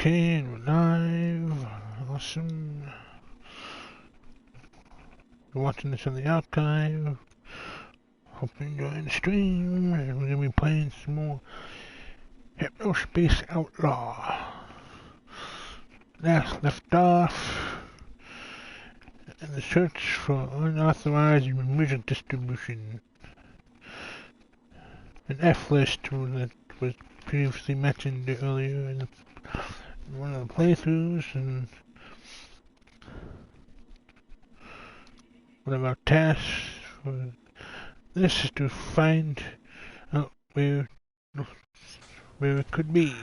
Okay, we're live. Awesome. You're watching this on the archive. Hope you're enjoying the stream. And we're gonna be playing some more Hypnospace Outlaw. Last left off in the search for unauthorized music distribution. An F list that was previously mentioned earlier in one of the playthroughs, and one of our tasks for this is to find out where it could be.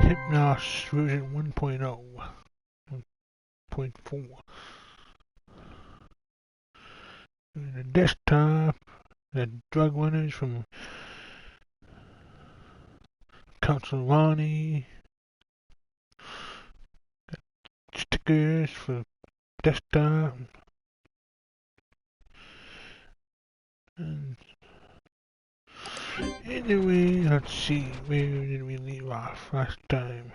Hypnos version 1.0, 1.4. The desktop, the drug runners from Council Ronnie, stickers for desktop, and anyway, let's see, where did we leave off last time?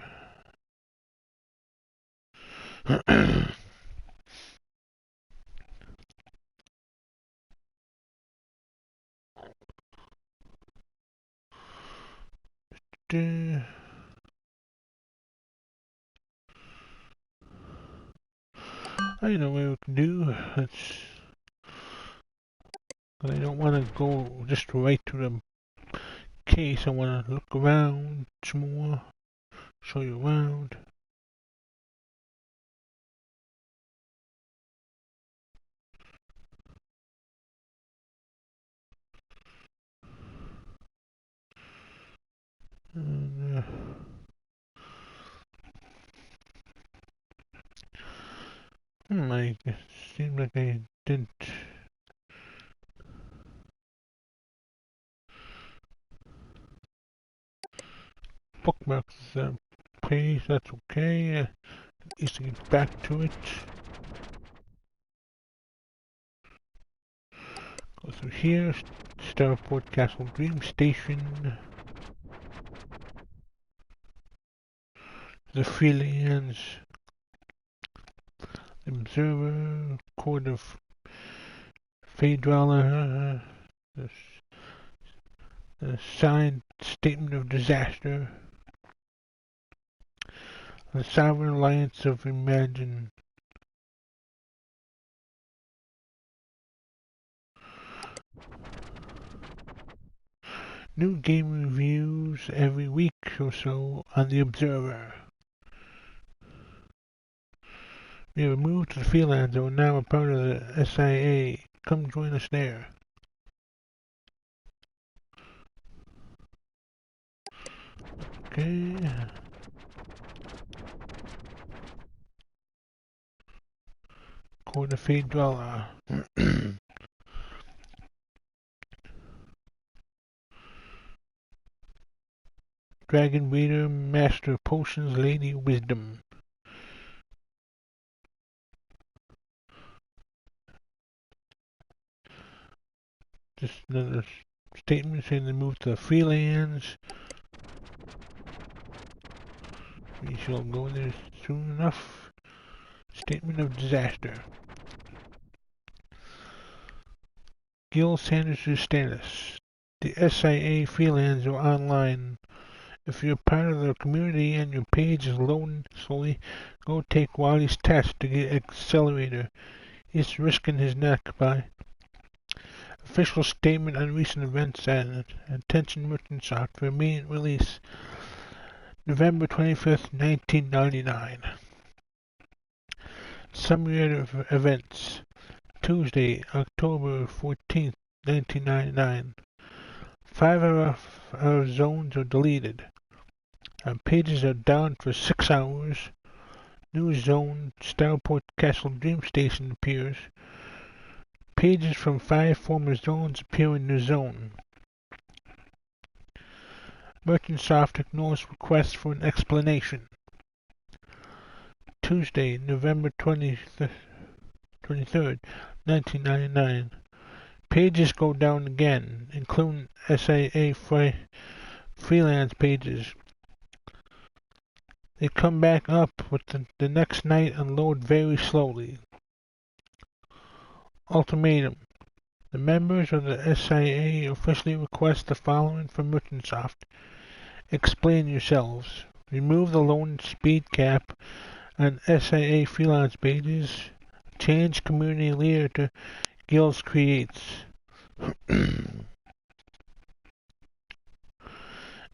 I know what we can do. I don't want to go just right to the case. I want to look around some more, show you around. And, it seemed like I didn't. Bookmark the page, that's okay. At least I get back to it. Go through here, Starport Castle Dream Station. The Freelance, Observer, Court of Fadrella, the signed Statement of Disaster, the Sovereign Alliance of Imagine. New game reviews every week or so on the Observer. We have moved to the Freelance and are now a part of the SIA. Come join us there. Okay. Court of Fadrella. Dragon Waiter, Master of Potions, Lady Wisdom. Just another statement saying they moved to the Freelance. We shall go there soon enough. Statement of Disaster. Gil Sanders' status. The SIA Freelance are online. If you're part of the community and your page is loading slowly, go take Wiley's test to get Accelerator. He's risking his neck by official statement on recent events and attention merchant software immediate release. November 25th, 1999. Summary of events. Tuesday, October 14th, 1999. 5 of our zones are deleted. Our pages are down for 6 hours. New zone, Starport Castle Dream Station appears. Pages from 5 former zones appear in new zone. Merchantsoft ignores requests for an explanation. Tuesday, November 20th, 23rd, 1999. Pages go down again, including SAA freelance pages. They come back up with the next night and load very slowly. Ultimatum. The members of the SIA officially request the following from Microsoft. Explain yourselves. Remove the loan speed cap on SIA freelance pages. Change community leader to Guilds Creates.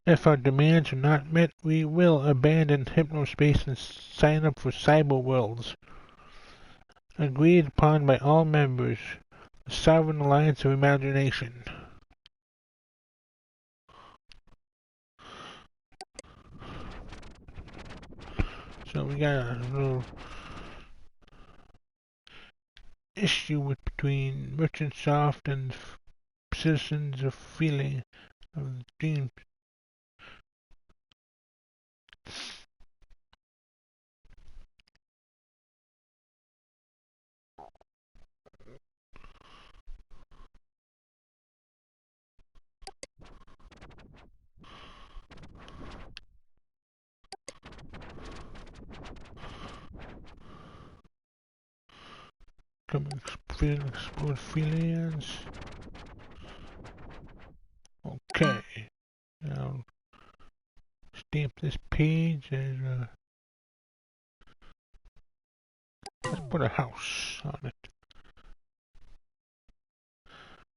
If our demands are not met, we will abandon Hypnospace and sign up for Cyber Worlds. Agreed upon by all members. The Sovereign Alliance of Imagination. So we got a little issue between Merchant Soft and citizens of feeling of dreams. Come explore freelance. Okay. Now stamp this page and let's put a house on it.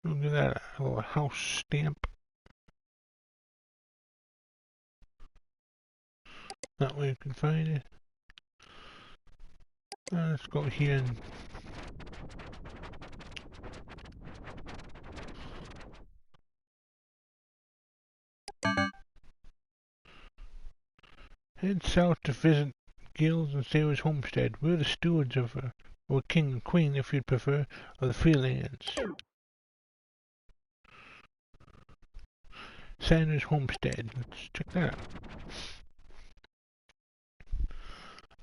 We'll give that a little house stamp. That way you can find it. Let's go here and head south to visit Gil's and Sarah's homestead. We're the stewards of, or king and queen if you'd prefer, of the freelance. Sandra's homestead. Let's check that out.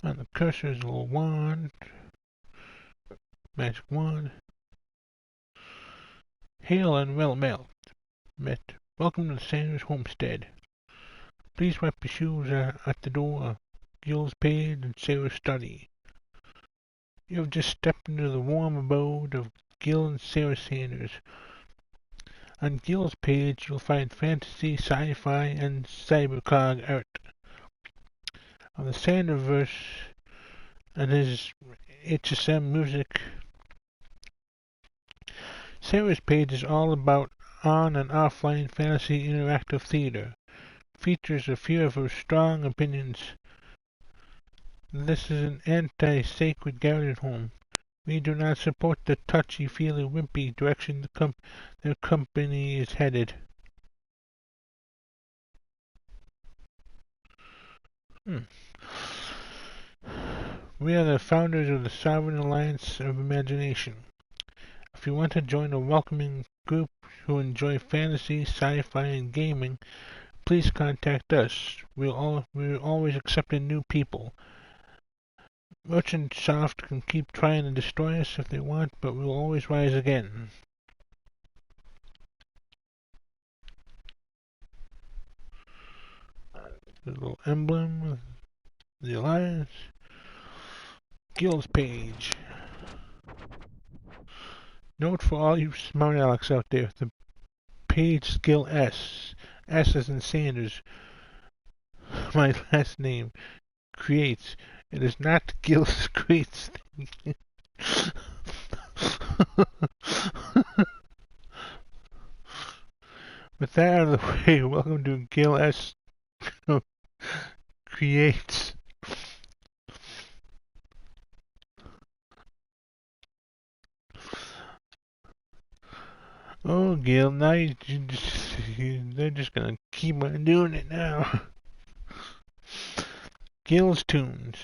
On the cursor is a little wand. Magic wand. Hail and well met. Welcome to Sandra's homestead. Please wipe your shoes at the door of Gil's page and Sarah's study. You have just stepped into the warm abode of Gil and Sarah Sanders. On Gil's page, you'll find fantasy, sci-fi, and cybercog art of the Sanderverse and his HSM music. Sarah's page is all about on and offline fantasy interactive theater. Features a few of her strong opinions. This is an anti-sacred garden home. We do not support the touchy-feely, wimpy direction their company is headed. We are the founders of the Sovereign Alliance of Imagination. If you want to join a welcoming group who enjoy fantasy, sci-fi, and gaming, please contact us. We're always accepting new people. Merchant Soft can keep trying to destroy us if they want, but we'll always rise again. The little emblem of the Alliance. Guilds page. Note for all you smart Alex out there, the page skill S. S as in Sanders. My last name. Creates. It is not Guilds Creates. With that out of the way, welcome to Gil S. Creates. Oh, Gil, now they're just gonna keep on doing it now. Gil's tunes.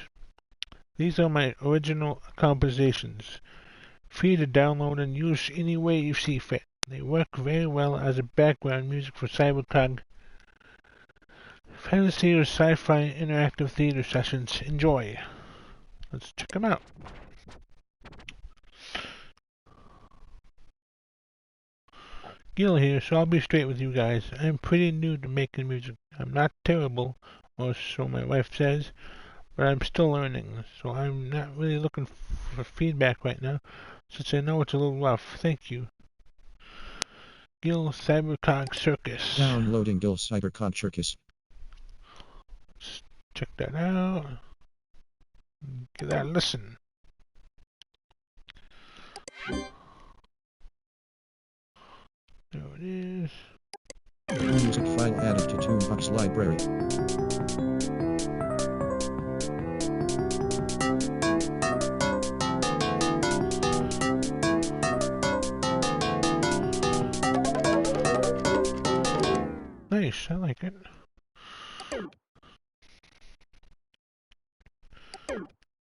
These are my original compositions. Free to download and use any way you see fit. They work very well as a background music for cybercog fantasy or sci-fi interactive theater sessions. Enjoy. Let's check them out. Gil here, so I'll be straight with you guys. I'm pretty new to making music. I'm not terrible, or so my wife says, but I'm still learning, so I'm not really looking for feedback right now, since I know it's a little rough. Thank you. Gil Cybercog Circus. Downloading Gil Cybercog Circus. Let's check that out. Give that a listen. There it is. Music file added to Toolbox library. Nice, I like it.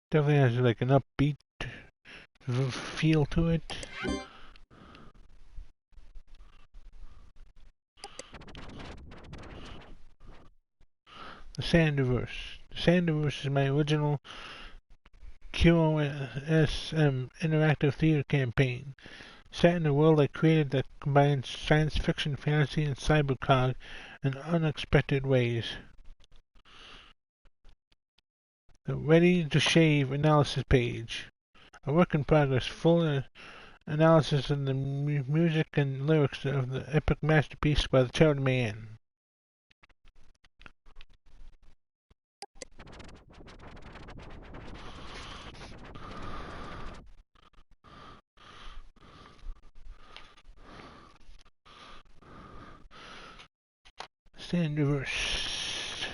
Definitely has like an upbeat feel to it. The Sandiverse. The Sandiverse is my original QOSM interactive theater campaign, set in a world I created that combines science fiction, fantasy, and cybercog in unexpected ways. The Ready to Shave analysis page. A work in progress, full analysis of the music and lyrics of the epic masterpiece by the Charred Man. Sandiverse.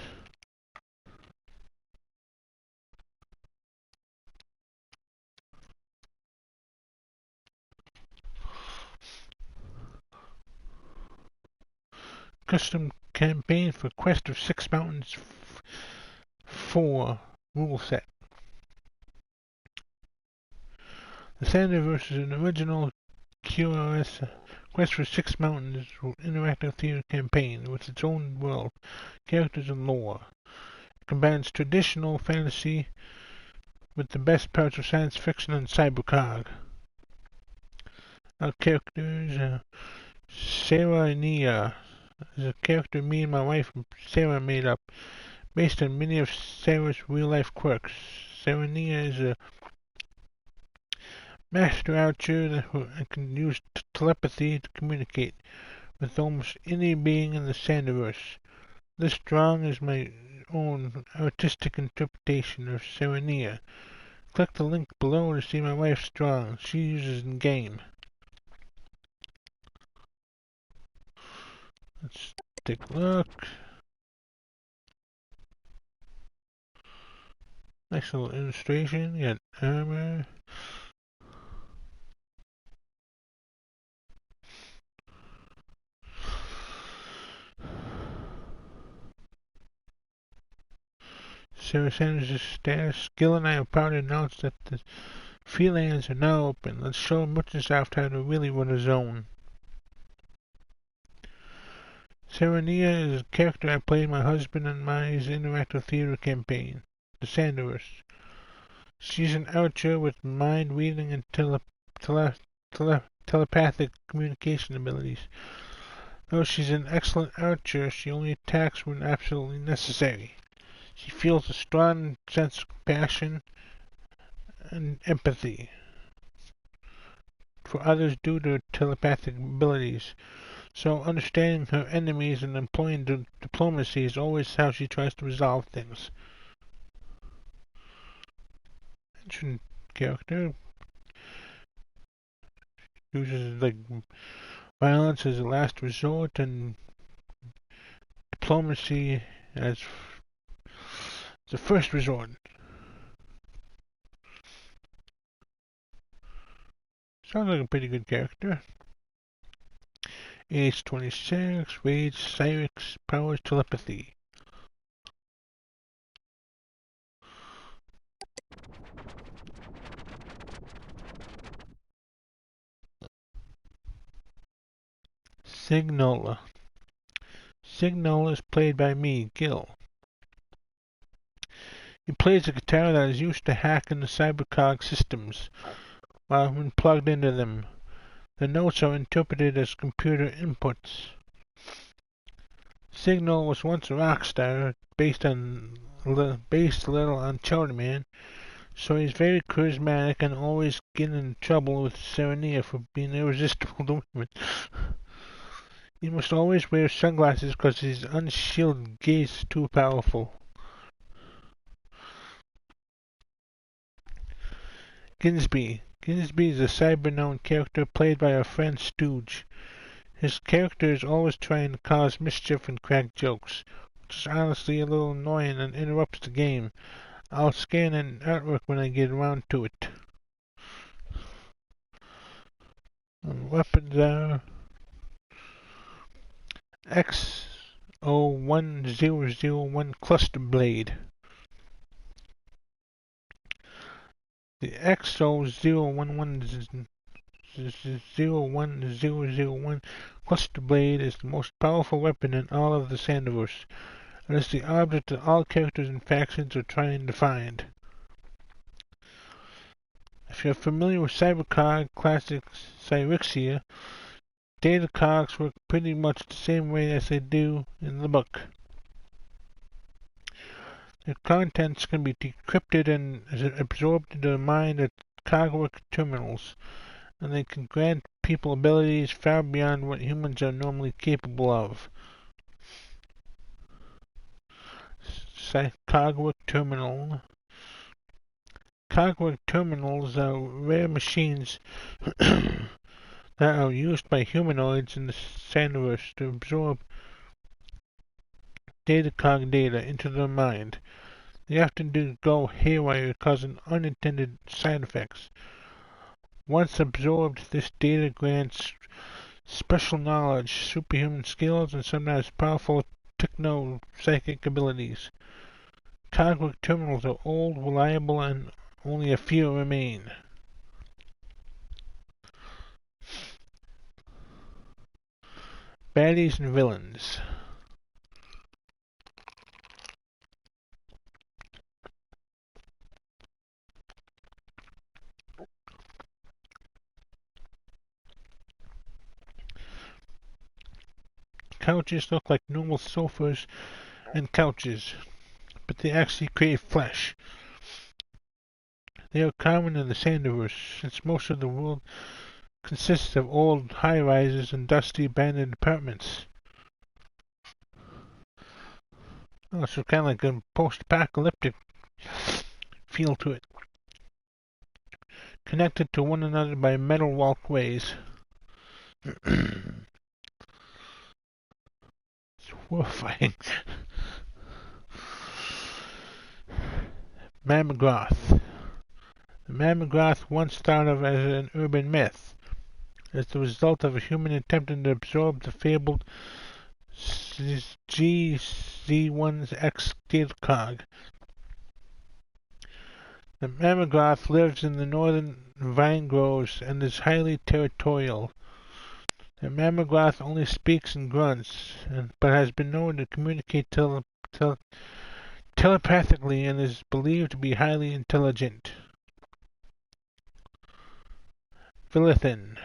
Custom campaign for Quest of Six Mountains 4 rule set. The Sandiverse is an original QoS Quest for Six Mountains interactive theater campaign with its own world, characters, and lore. It combines traditional fantasy with the best parts of science fiction and cybercog. Our characters, Sarah Nia is a character me and my wife Sarah made up, based on many of Sarah's real-life quirks. Sarah Nia is a master archer that can use telepathy to communicate with almost any being in the Sandiverse. This drawing is my own artistic interpretation of Serenia. Click the link below to see my wife's drawing she uses in game. Let's take a look. Nice little illustration. You got armor. Sarah Sanders' status. Gil and I are proud to announce that the freelance are now open. Let's show Microsoft how to really run a zone. Serenia is a character I played my husband and my interactive theater campaign, The Sandiverse. She's an archer with mind reading and telepathic communication abilities. Though she's an excellent archer, she only attacks when absolutely necessary. She feels a strong sense of compassion and empathy for others due to her telepathic abilities. So understanding her enemies and employing diplomacy is always how she tries to resolve things. Interesting character. Uses like violence as a last resort and diplomacy as the first resort. Sounds like a pretty good character. Age 26, rage, Cyrix, powers, telepathy. Signal. Signal is played by me, Gil. He plays a guitar that is used to hack into cybercog systems while when plugged into them. The notes are interpreted as computer inputs. Signal was once a rock star based a little on Chowder Man, so he's very charismatic and always getting in trouble with Serenia for being irresistible to women. He must always wear sunglasses because his unshielded gaze is too powerful. Ginsby. Ginsby is a cyber-known character played by our friend Stooge. His character is always trying to cause mischief and crack jokes, which is honestly a little annoying and interrupts the game. I'll scan an artwork when I get around to it. And weapons are X01001 Cluster Blade. The X01001 Cluster Blade is the most powerful weapon in all of the Sandiverse. It is the object that all characters and factions are trying to find. If you're familiar with Cybercog Classic Cyrixia, data cogs work pretty much the same way as they do in the book. Their contents can be decrypted and absorbed into the mind at cogwork terminals, and they can grant people abilities far beyond what humans are normally capable of. Cogwork terminal. Cogwork terminals are rare machines that are used by humanoids in the Sandiverse to absorb datacog data into their mind. They often do go haywire, causing unintended side effects. Once absorbed, this data grants special knowledge, superhuman skills, and sometimes powerful techno-psychic abilities. Cogwork terminals are old, reliable, and only a few remain. Baddies and villains. Couches look like normal sofas and couches, but they actually create flesh. They are common in the Sandiverse, since most of the world consists of old high-rises and dusty abandoned apartments. Oh, so kind of like a post-apocalyptic feel to it. Connected to one another by metal walkways. It's horrifying. Mammograth. The Mammograth once thought of as an urban myth, as the result of a human attempting to absorb the fabled GZ1X datacog. The Mammograth lives in the northern vine groves and is highly territorial. The Mammograth only speaks in grunts, but has been known to communicate telepathically and is believed to be highly intelligent. Villathan.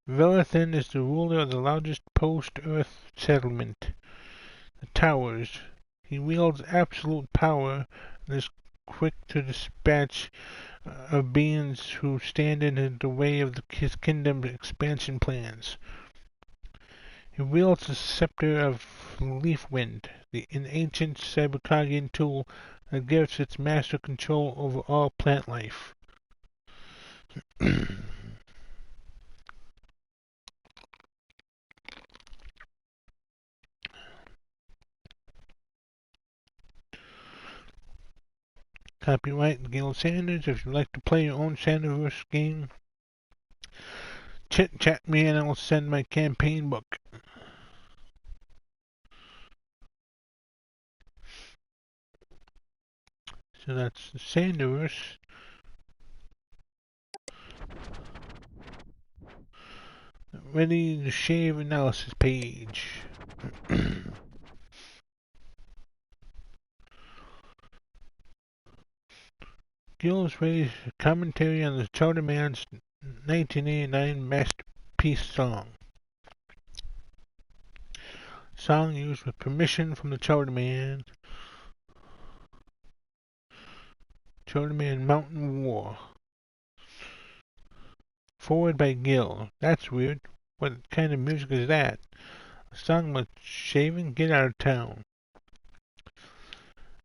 Villathan is the ruler of the largest post-Earth settlement, the Towers. He wields absolute power and is quick to dispatch of beings who stand in the way of his kingdom's expansion plans. He wields the scepter of Leafwind, an ancient Cybercogian tool that gives its master control over all plant life. Copyright Gail Sanders. If you'd like to play your own Sandiverse game, chat me and I'll send my campaign book. So that's the Sandiverse. Ready to shave analysis page. Gil's raised commentary on the Chowder Man's 1989 masterpiece song. Song used with permission from the Chowder Man. Chowder Man Mountain War. Forward by Gil. That's weird. What kind of music is that? A song about shaving? Get out of town.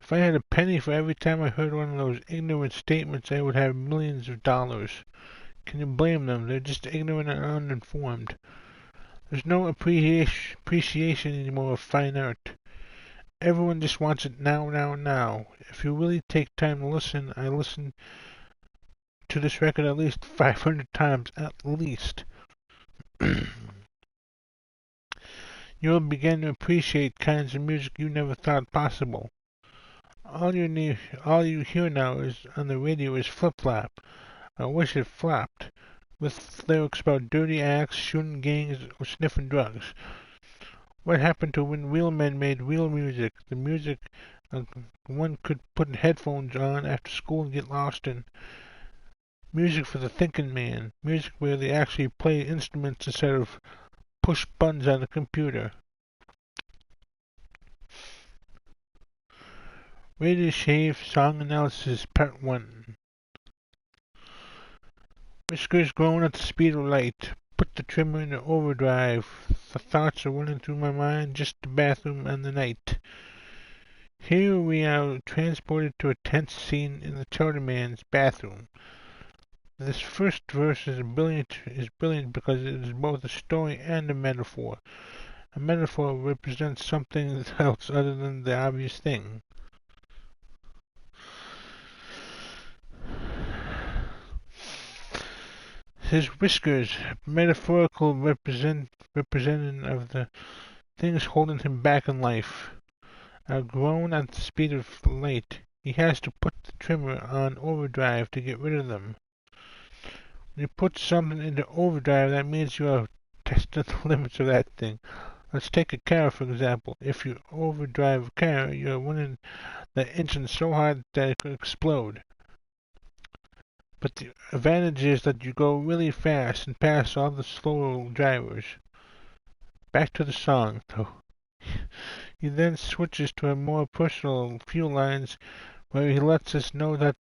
If I had a penny for every time I heard one of those ignorant statements, I would have millions of dollars. Can you blame them? They're just ignorant and uninformed. There's no appreciation anymore of fine art. Everyone just wants it now, now, now. If you really take time to listen, I listened to this record at least 500 times, at least. You'll begin to appreciate kinds of music you never thought possible. All you hear now is on the radio is Flip Flop. I wish it flopped, with lyrics about dirty acts, shooting gangs, or sniffing drugs. What happened to when real men made real music? The music one could put headphones on after school and get lost in. Music for the thinking man. Music where they actually play instruments instead of push buttons on the computer. Ready to Shave Song Analysis Part 1. Whiskers growing at the speed of light. Put the trimmer into overdrive. The thoughts are running through my mind, just the bathroom and the night. Here we are transported to a tense scene in the Chowder Man's bathroom. This first verse is brilliant because it is both a story and a metaphor. A metaphor represents something else other than the obvious thing. His whiskers, metaphorical representing of the things holding him back in life, are grown at the speed of light. He has to put the trimmer on overdrive to get rid of them. When you put something into overdrive, that means you have tested the limits of that thing. Let's take a car, for example. If you overdrive a car, you're running the engine so hard that it could explode. But the advantage is that you go really fast and pass all the slower drivers. Back to the song, though. He then switches to a more personal few lines where he lets us know that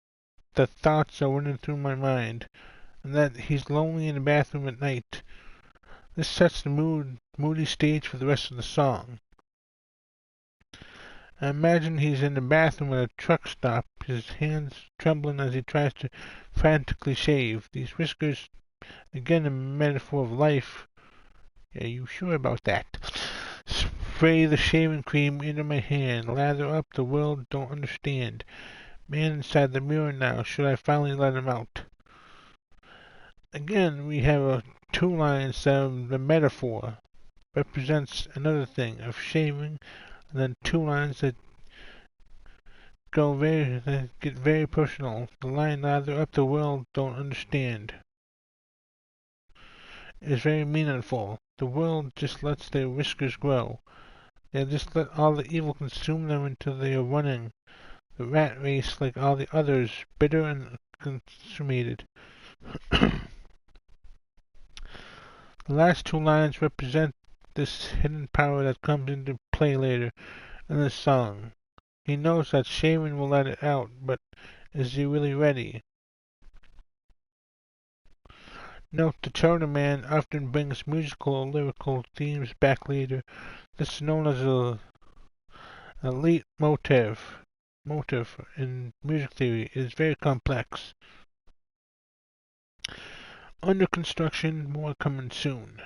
the thoughts are running through my mind, and that he's lonely in the bathroom at night. This sets the moody stage for the rest of the song. I imagine he's in the bathroom at a truck stop, his hands trembling as he tries to frantically shave. These whiskers, again a metaphor of life. Are you sure about that? Spray the shaving cream into my hand. Lather up, the world don't understand. Man inside the mirror now, should I finally let him out? Again, we have two lines of the metaphor represents another thing of shaving, and then two lines that get very personal. The line lather up, the world don't understand is very meaningful. The world just lets their whiskers grow. They just let all the evil consume them until they are running the rat race like all the others, bitter and consummated. The last two lines represent this hidden power that comes into play later in the song. He knows that shaving will let it out, but is he really ready? Note, the Chowder Man often brings musical or lyrical themes back later. This is known as a leitmotif in music theory. It is very complex. Under construction, more coming soon.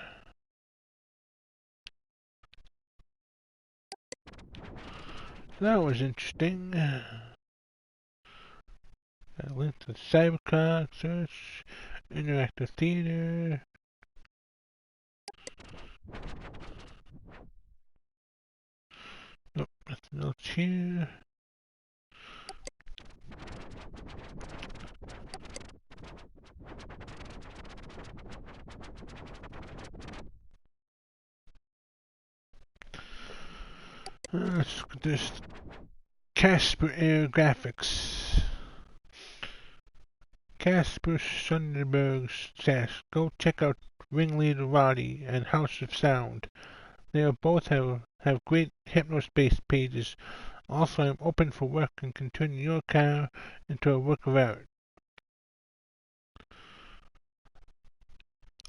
That was interesting. I went to Cybercock, Search, Interactive Theater. Nope, nothing else here. Let's look at this. Casper Air Graphics. Casper Sundberg says, go check out Ringleader Roddy and House of Sound. They both have great Hypnospace pages. Also, I'm open for work and can turn your car into a work of art.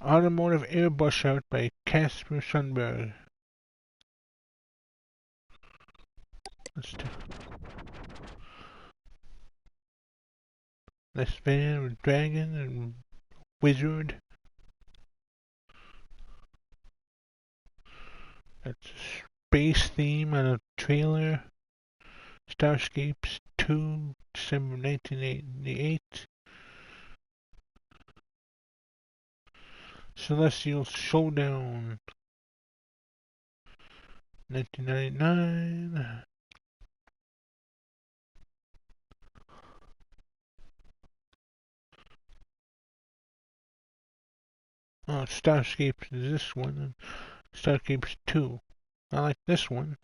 Automotive Airbrush Art by Casper Sundberg. This van with dragon and wizard. That's a space theme on a trailer. Starscapes 2, December 1988. Celestial Showdown 1999. Oh, Starscapes is this one. Starscapes 2. I like this one.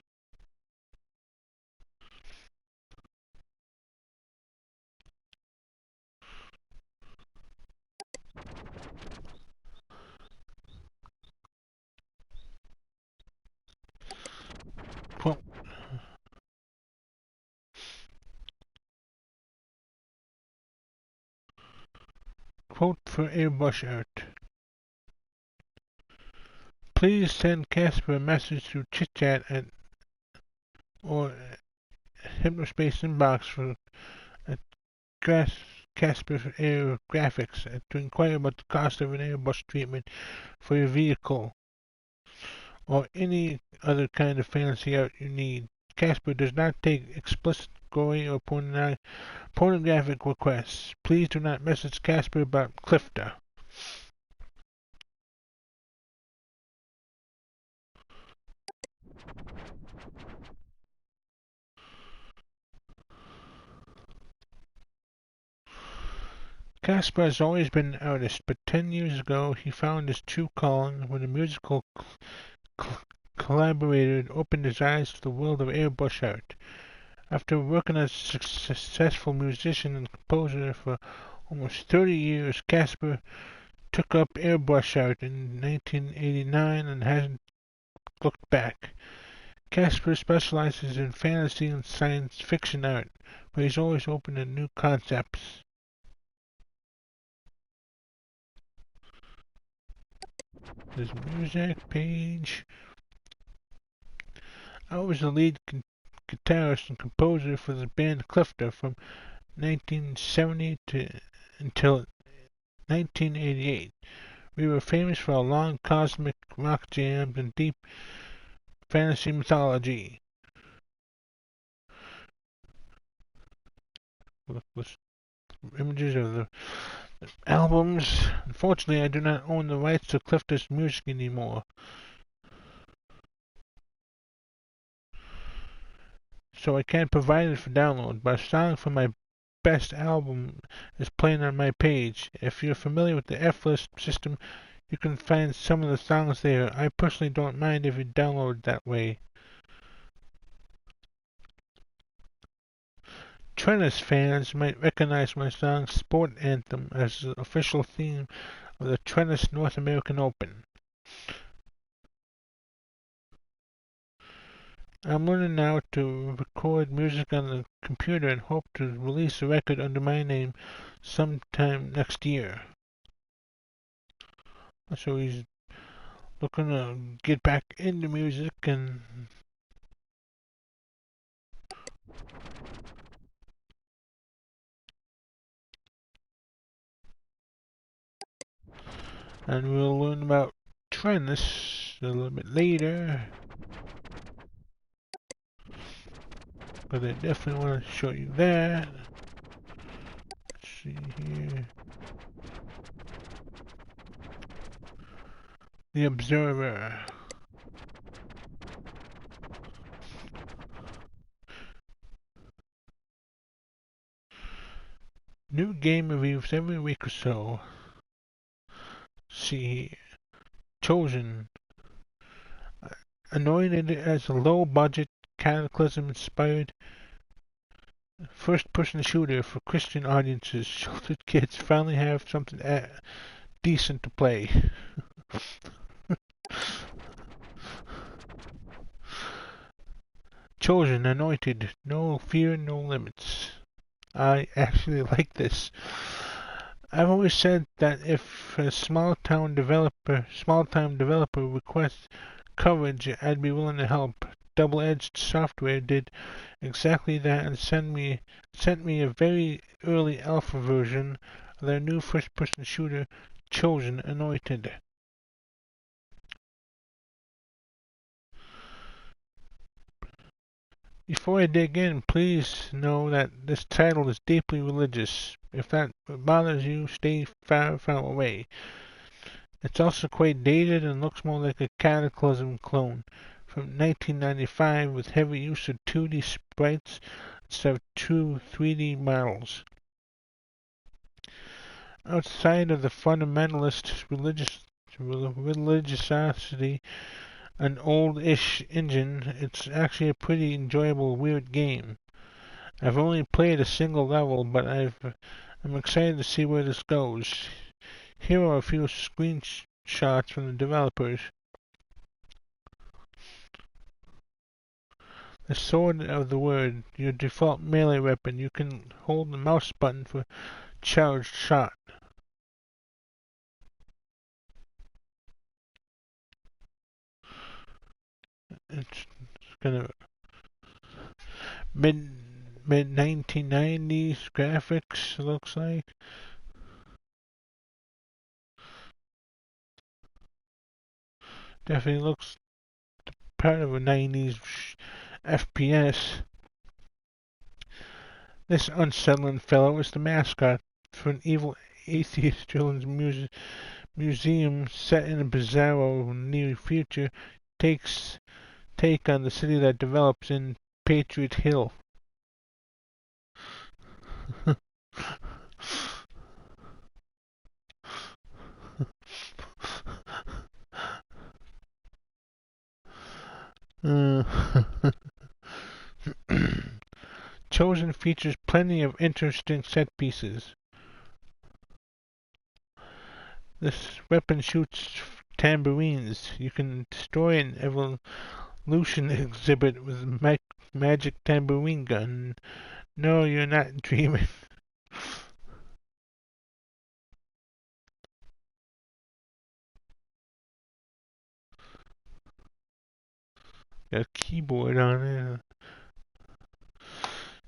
Quote, quote for airbrush art. Please send Casper a message through chitchat or Hypnospace inbox for at Casper Air Graphics to inquire about the cost of an airbrush treatment for your vehicle or any other kind of fancy art you need. Casper does not take explicit, gory, or pornographic requests. Please do not message Casper about Clifter. Casper has always been an artist, but 10 years ago he found his true calling when a musical collaborator opened his eyes to the world of airbrush art. After working as a successful musician and composer for almost 30 years, Casper took up airbrush art in 1989 and hasn't looked back. Casper specializes in fantasy and science fiction art, but he's always open to new concepts. There's a music page. I was the lead guitarist and composer for the band Clifter from 1970 until 1988. We were famous for our long cosmic rock jams and deep fantasy mythology. With images of the albums. Unfortunately, I do not own the rights to Clifter's music anymore, so I can't provide it for download, but a song from my best album is playing on my page. If you're familiar with the F-List system, you can find some of the songs there. I personally don't mind if you download it that way. Tennis fans might recognize my song Sport Anthem as the official theme of the Tennis North American Open. I'm learning now to record music on the computer and hope to release a record under my name sometime next year. So he's looking to get back into music and we'll learn about trends a little bit later. But I definitely want to show you that. Let's see here. The Observer. New game reviews every week or so. See, Chosen. Anointed as a low-budget, Cataclysm-inspired first-person shooter for Christian audiences. Sheltered kids finally have something decent to play. Chosen, anointed, no fear, no limits. I actually like this. I've always said that if a small-time developer requests coverage, I'd be willing to help. Double-Edged Software did exactly that and sent me a very early alpha version of their new first-person shooter, Chosen, Anointed. Before I dig in, please know that this title is deeply religious. If that bothers you, stay far, far away. It's also quite dated and looks more like a Cataclysm clone from 1995 with heavy use of 2D sprites instead of true 3D models. Outside of the fundamentalist religiosity, an old-ish engine, it's actually a pretty enjoyable weird game. I've only played a single level, but I'm excited to see where this goes. Here are a few screenshots from the developers. The sword of the word, your default melee weapon. You can hold the mouse button for charged shot. It's kind of mid 1990s graphics. Looks like. Definitely looks part of a 90s FPS. This unsettling fellow is the mascot for an evil atheist children's museum set in a bizarro near future. Take on the city that develops in Patriot Hill. uh, Chosen features plenty of interesting set pieces. This weapon shoots tambourines. You can destroy an evolution exhibit with a magic tambourine gun. No, you're not dreaming. Got a keyboard on it.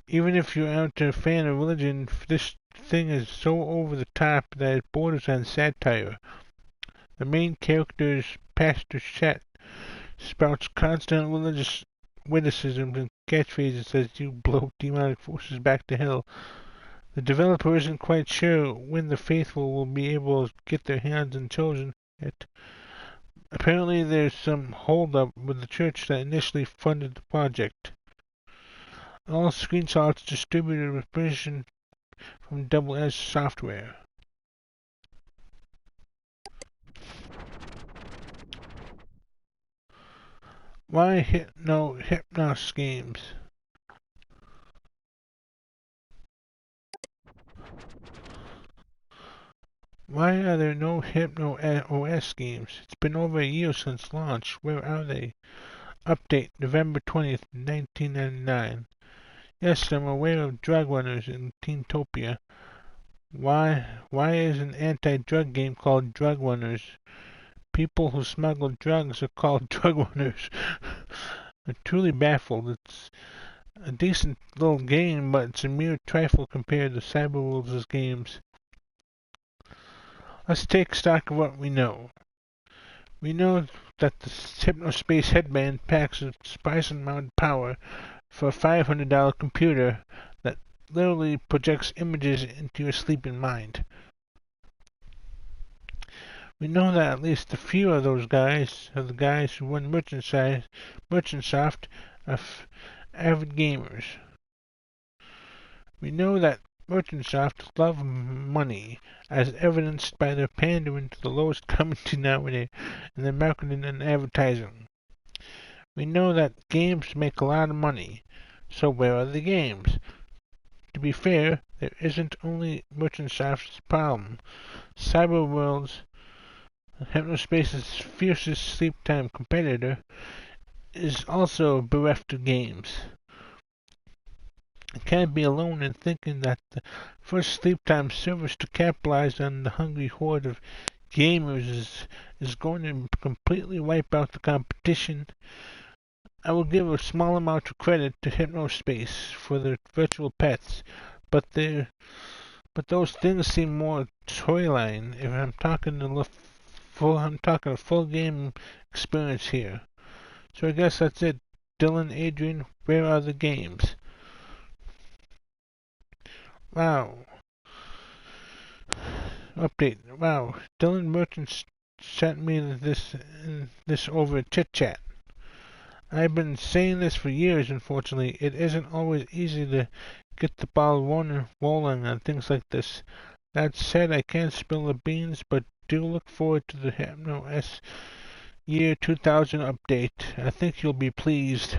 Even if you aren't a fan of religion, this thing is so over the top that it borders on satire. The main character's Pastor Chet spouts constant religious witticisms and catchphrases as you blow demonic forces back to hell. The developer isn't quite sure when the faithful will be able to get their hands on Chosen yet. Apparently there's some hold-up with the church that initially funded the project. All screenshots distributed with permission from Double-Edged Software. Why Hypnos games? Why are there no Hypno OS games? It's been over a year since launch. Where are they? Update November 20th, 1999. Yes, I'm aware of drug runners in Teentopia. Why is an anti-drug game called Drug Runners? People who smuggle drugs are called drug runners. I'm truly baffled. It's a decent little game, but it's a mere trifle compared to Cyberworld's games. Let's take stock of what we know. We know that the Hypnospace headband packs a surprising amount of power for a $500 computer that literally projects images into your sleeping mind. We know that at least a few of those guys are the guys who run Merchantsoft are avid gamers. We know that Merchantsoft love money, as evidenced by their pandering to the lowest common denominator in their marketing and advertising. We know that games make a lot of money, so where are the games? To be fair, there isn't only Merchantsoft's problem. Cyberworld's, Hypnospace's fiercest sleep time competitor, is also bereft of games. I can't be alone in thinking that the first sleep time service to capitalize on the hungry horde of gamers is going to completely wipe out the competition. I will give a small amount of credit to Hypnospace for their virtual pets, but those things seem more toyline. If I'm talking a full game experience here. So I guess that's it. Dylan, Adrian, where are the games? Wow. Update. Wow. Dylan Merchant sent me this over chit chat. I've been saying this for years. Unfortunately, it isn't always easy to get the ball rolling on things like this. That said, I can't spill the beans, but do look forward to the Hypno S Year 2000 update. I think you'll be pleased.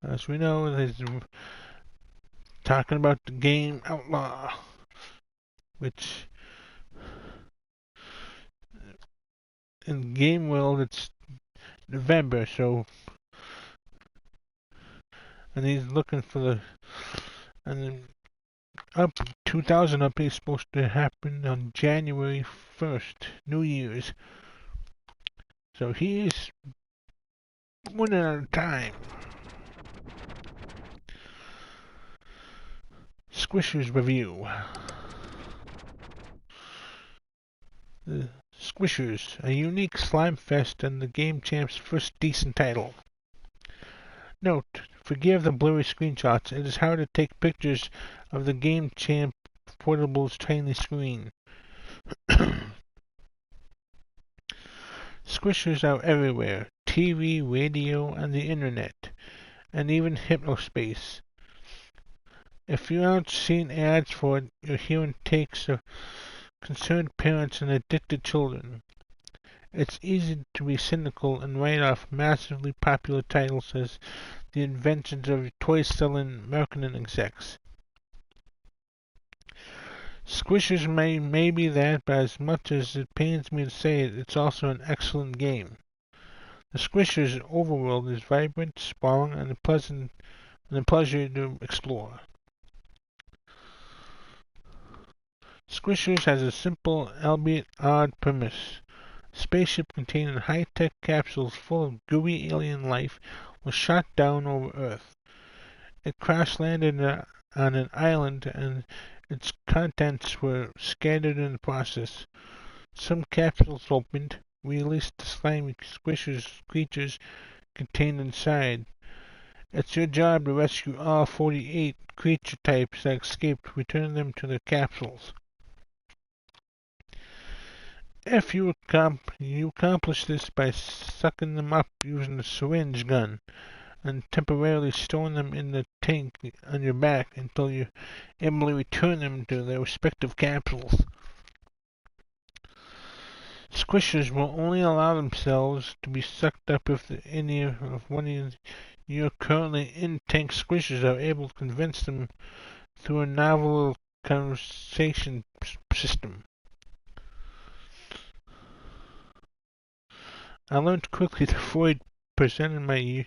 As we know, there's talking about the game Outlaw, which in game world it's November, so and he's looking for the and up 2000 update is supposed to happen on January 1st, New Year's. So he's running out of time. Squishers review. The Squishers, a unique slime fest and the Game Champ's first decent title. Note, forgive the blurry screenshots, it is hard to take pictures of the Game Champ portable's tiny screen. Squishers are everywhere, TV, radio, and the internet, and even Hypnospace. If you aren't seeing ads for it, you're hearing takes of concerned parents and addicted children. It's easy to be cynical and write off massively popular titles as the inventions of toy-selling marketing execs. Squishers may be that, but as much as it pains me to say it, it's also an excellent game. The Squishers overworld is vibrant, sprawling, and a pleasure to explore. Squishers has a simple, albeit odd premise. A spaceship containing high-tech capsules full of gooey alien life was shot down over Earth. It crash-landed on an island and its contents were scattered in the process. Some capsules opened, released the slimy creatures contained inside. It's your job to rescue all 48 creature types that escaped, returning them to their capsules. If you accomplish this by sucking them up using a syringe gun and temporarily storing them in the tank on your back until you're able to return them to their respective capsules. Squishers will only allow themselves to be sucked up if any of one of your currently in-tank squishers are able to convince them through a novel conversation system. I learned quickly to avoid presenting my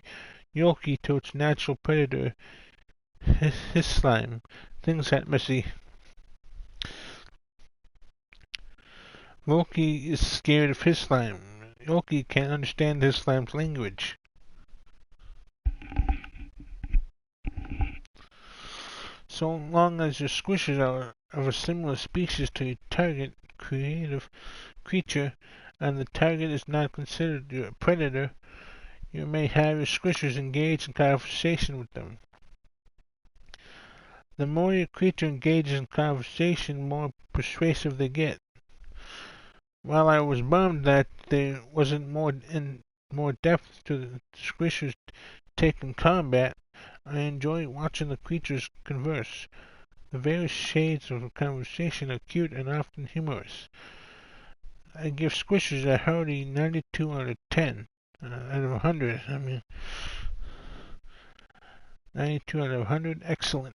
Yoki to its natural predator, his slime. Things got messy. Loki is scared of his slime. Yoki can't understand his slime's language. So long as your squishers are of a similar species to your target creative creature, and the target is not considered your predator, you may have your squishers engage in conversation with them. The more your creature engages in conversation, the more persuasive they get. While I was bummed that there wasn't more depth to the squishers taking combat, I enjoy watching the creatures converse. The various shades of conversation are cute and often humorous. I give Squishers a hearty 92 out of 10. out of 100. I mean, 92 out of 100. Excellent.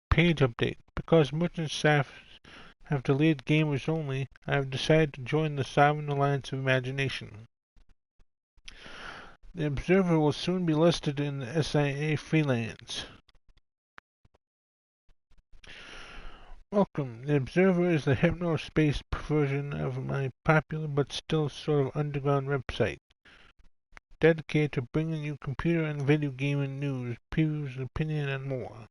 Page update. Because merchant staff have delayed gamers only, I have decided to join the Sovereign Alliance of Imagination. The Observer will soon be listed in the SIA freelance. Welcome. The Observer is the Hypnospace version of my popular but still sort of underground website, dedicated to bringing you computer and video gaming news, previews, opinion, and more.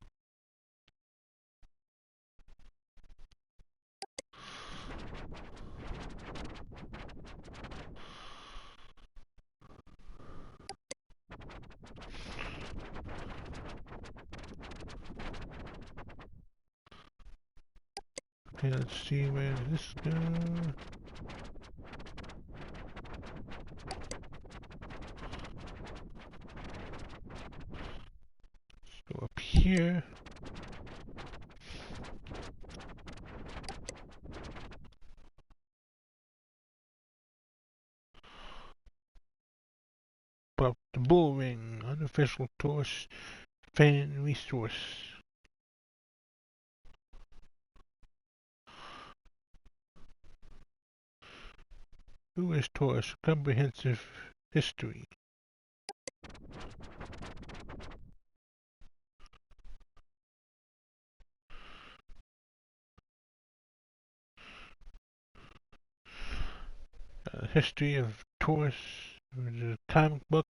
Okay, let's see where this goes. Go up here. About the Bull Ring, unofficial Taurus fan resource. Who is Taurus? Comprehensive history. History of Taurus. The comic book.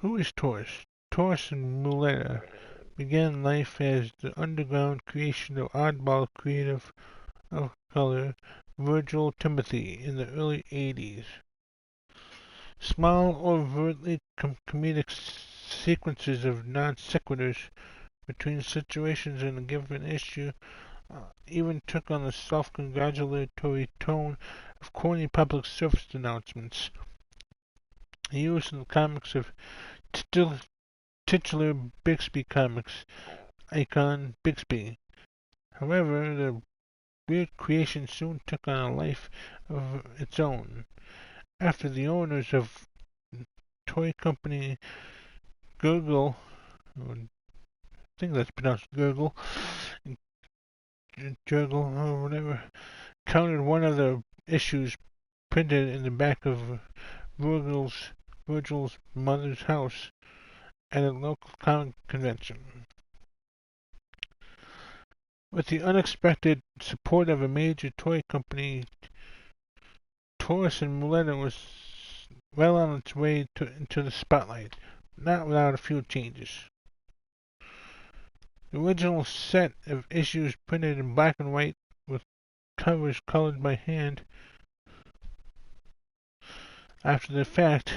Who is Taurus? Taurus and Muleta began life as the underground creation of oddball creative of color Virgil Timothy in the early 80s. Small, overtly comedic sequences of non sequiturs between situations in a given issue even took on the self-congratulatory tone of corny public service announcements used in the comics of titular Bixby Comics icon Bixby. However, the weird creation soon took on a life of its own, after the owners of toy company Gurgle, I think that's pronounced Gurgle, Jurgle or whatever, counted one of the issues printed in the back of Virgil's mother's house at a local comic convention. With the unexpected support of a major toy company, Taurus and Muleta was well on its way into the spotlight, not without a few changes. The original set of issues printed in black and white with covers colored by hand after the fact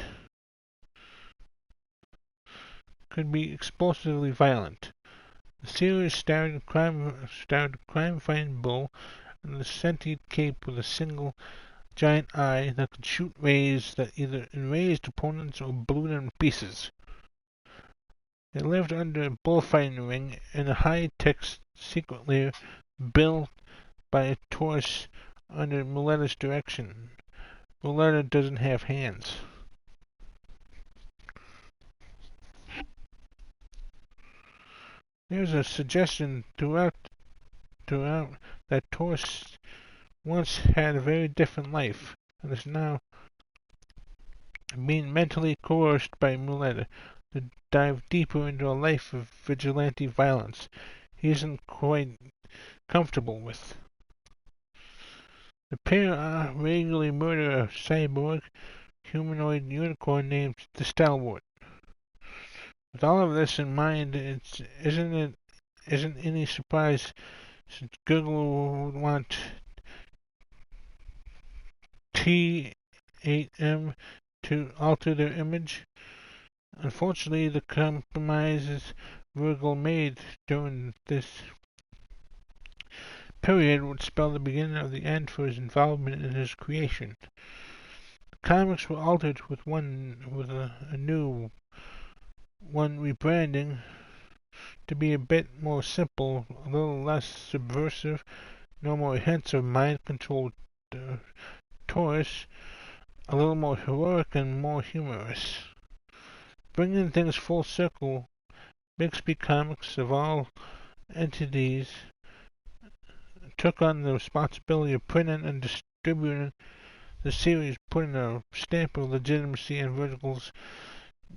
could be explosively violent. The series starred crime-fighting bull and a sentient cape with a single giant eye that could shoot rays that either enraged opponents or blew them to pieces. They lived under a bullfighting ring in a high-tech secret lair built by a Taurus under Muleta's direction. Muleta doesn't have hands. There's a suggestion throughout that Taurus once had a very different life and is now being mentally coerced by Muleta to dive deeper into a life of vigilante violence he isn't quite comfortable with. The pair regularly murder a cyborg humanoid unicorn named the Stalwart. With all of this in mind, isn't any surprise since Google would want T8M to alter their image. Unfortunately, the compromises Virgil made during this period would spell the beginning of the end for his involvement in his creation. The comics were altered with a new one rebranding to be a bit more simple, a little less subversive, no more hints of mind-controlled uh, tourists, a little more heroic and more humorous. Bringing things full circle, Bixby Comics of all entities took on the responsibility of printing and distributing the series, putting a stamp of legitimacy on Vertical's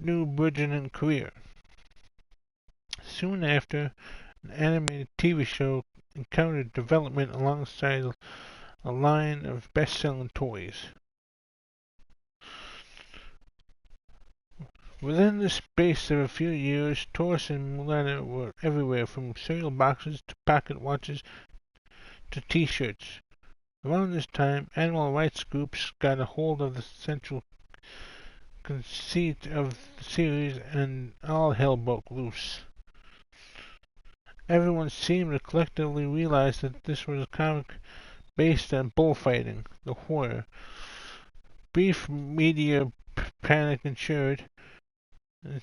new burgeoning career. Soon after, an animated TV show encountered development alongside a line of best-selling toys. Within the space of a few years, Taurus and Mulana were everywhere, from cereal boxes to pocket watches to T-shirts. Around this time, animal rights groups got a hold of the central conceit of the series, and all hell broke loose. Everyone seemed to collectively realize that this was a comic based on bullfighting, the horror. Brief media panic ensued that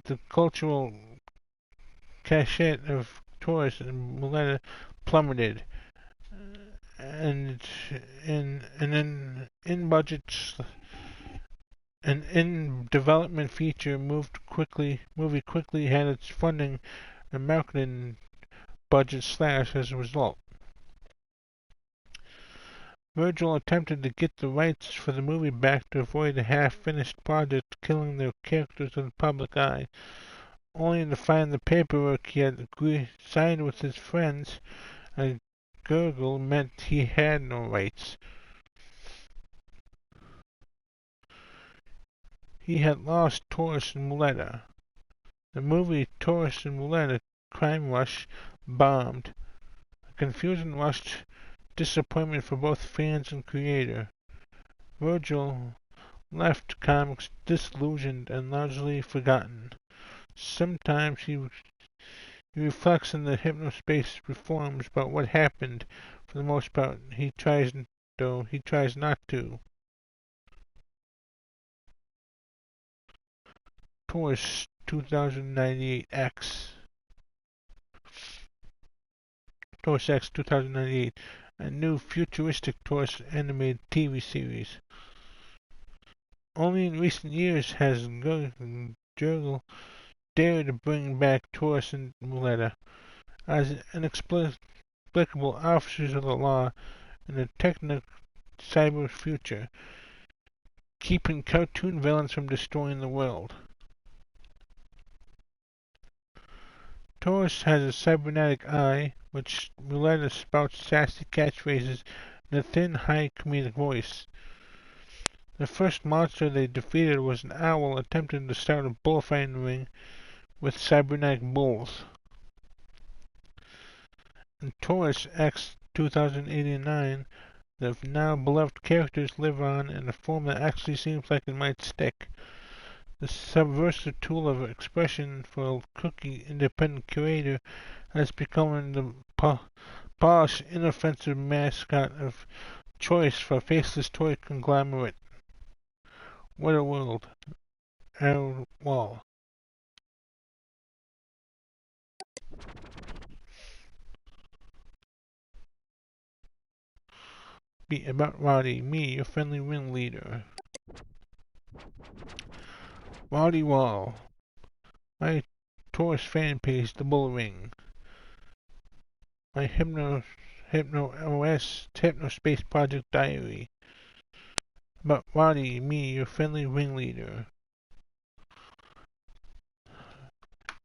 the cultural cachet of Taurus and Muleta plummeted, and in budgets an in development feature movie quickly had its funding and marketing budget slashed as a result. Virgil attempted to get the rights for the movie back to avoid a half-finished project killing the characters in the public eye, only to find the paperwork he had signed with his friends at Gurgle meant he had no rights. He had lost Taurus and Muleta. The movie Taurus and Muleta Crime Rush bombed. A confusing rushed disappointment for both fans and creator. Virgil left comics disillusioned and largely forgotten. Sometimes he reflects on the Hypnospace reforms, but what happened, for the most part, he tries not to. Taurus 2098X. Taurus X 2098, a new futuristic Taurus animated TV series. Only in recent years has Jurgle dared to bring back Taurus and Muleta as inexplicable officers of the law in a techno-cyber future, keeping cartoon villains from destroying the world. Taurus has a cybernetic eye, which Muleta spouts sassy catchphrases in a thin, high comedic voice. The first monster they defeated was an owl attempting to start a bullfighting ring with cybernetic bulls. In Taurus X 2089, the now beloved characters live on in a form that actually seems like it might stick. The subversive tool of expression for a kooky independent curator has become the polished, inoffensive mascot of choice for a faceless toy conglomerate. What a world. Outlaw. Be about Roddy, me, your friendly ringleader. Roddy Wall. My Taurus fan page, the Bull Ring. My Hypnospace Project Diary. About Roddy, me, your friendly ringleader.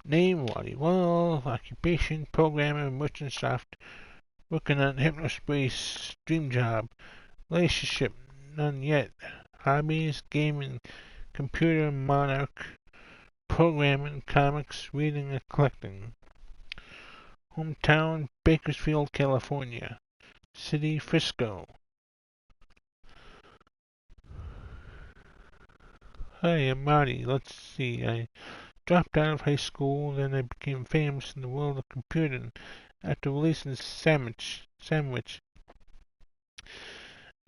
Name, Roddy Wall. Occupation, programmer, merchant soft. Working on Hypnospace dream job. Relationship, none yet. Hobbies, gaming, computer monarch, programming, comics, reading, and collecting. Hometown, Bakersfield, California. City, Frisco. Hi, I'm Marty. Let's see. I dropped out of high school, then I became famous in the world of computing after releasing Sandwich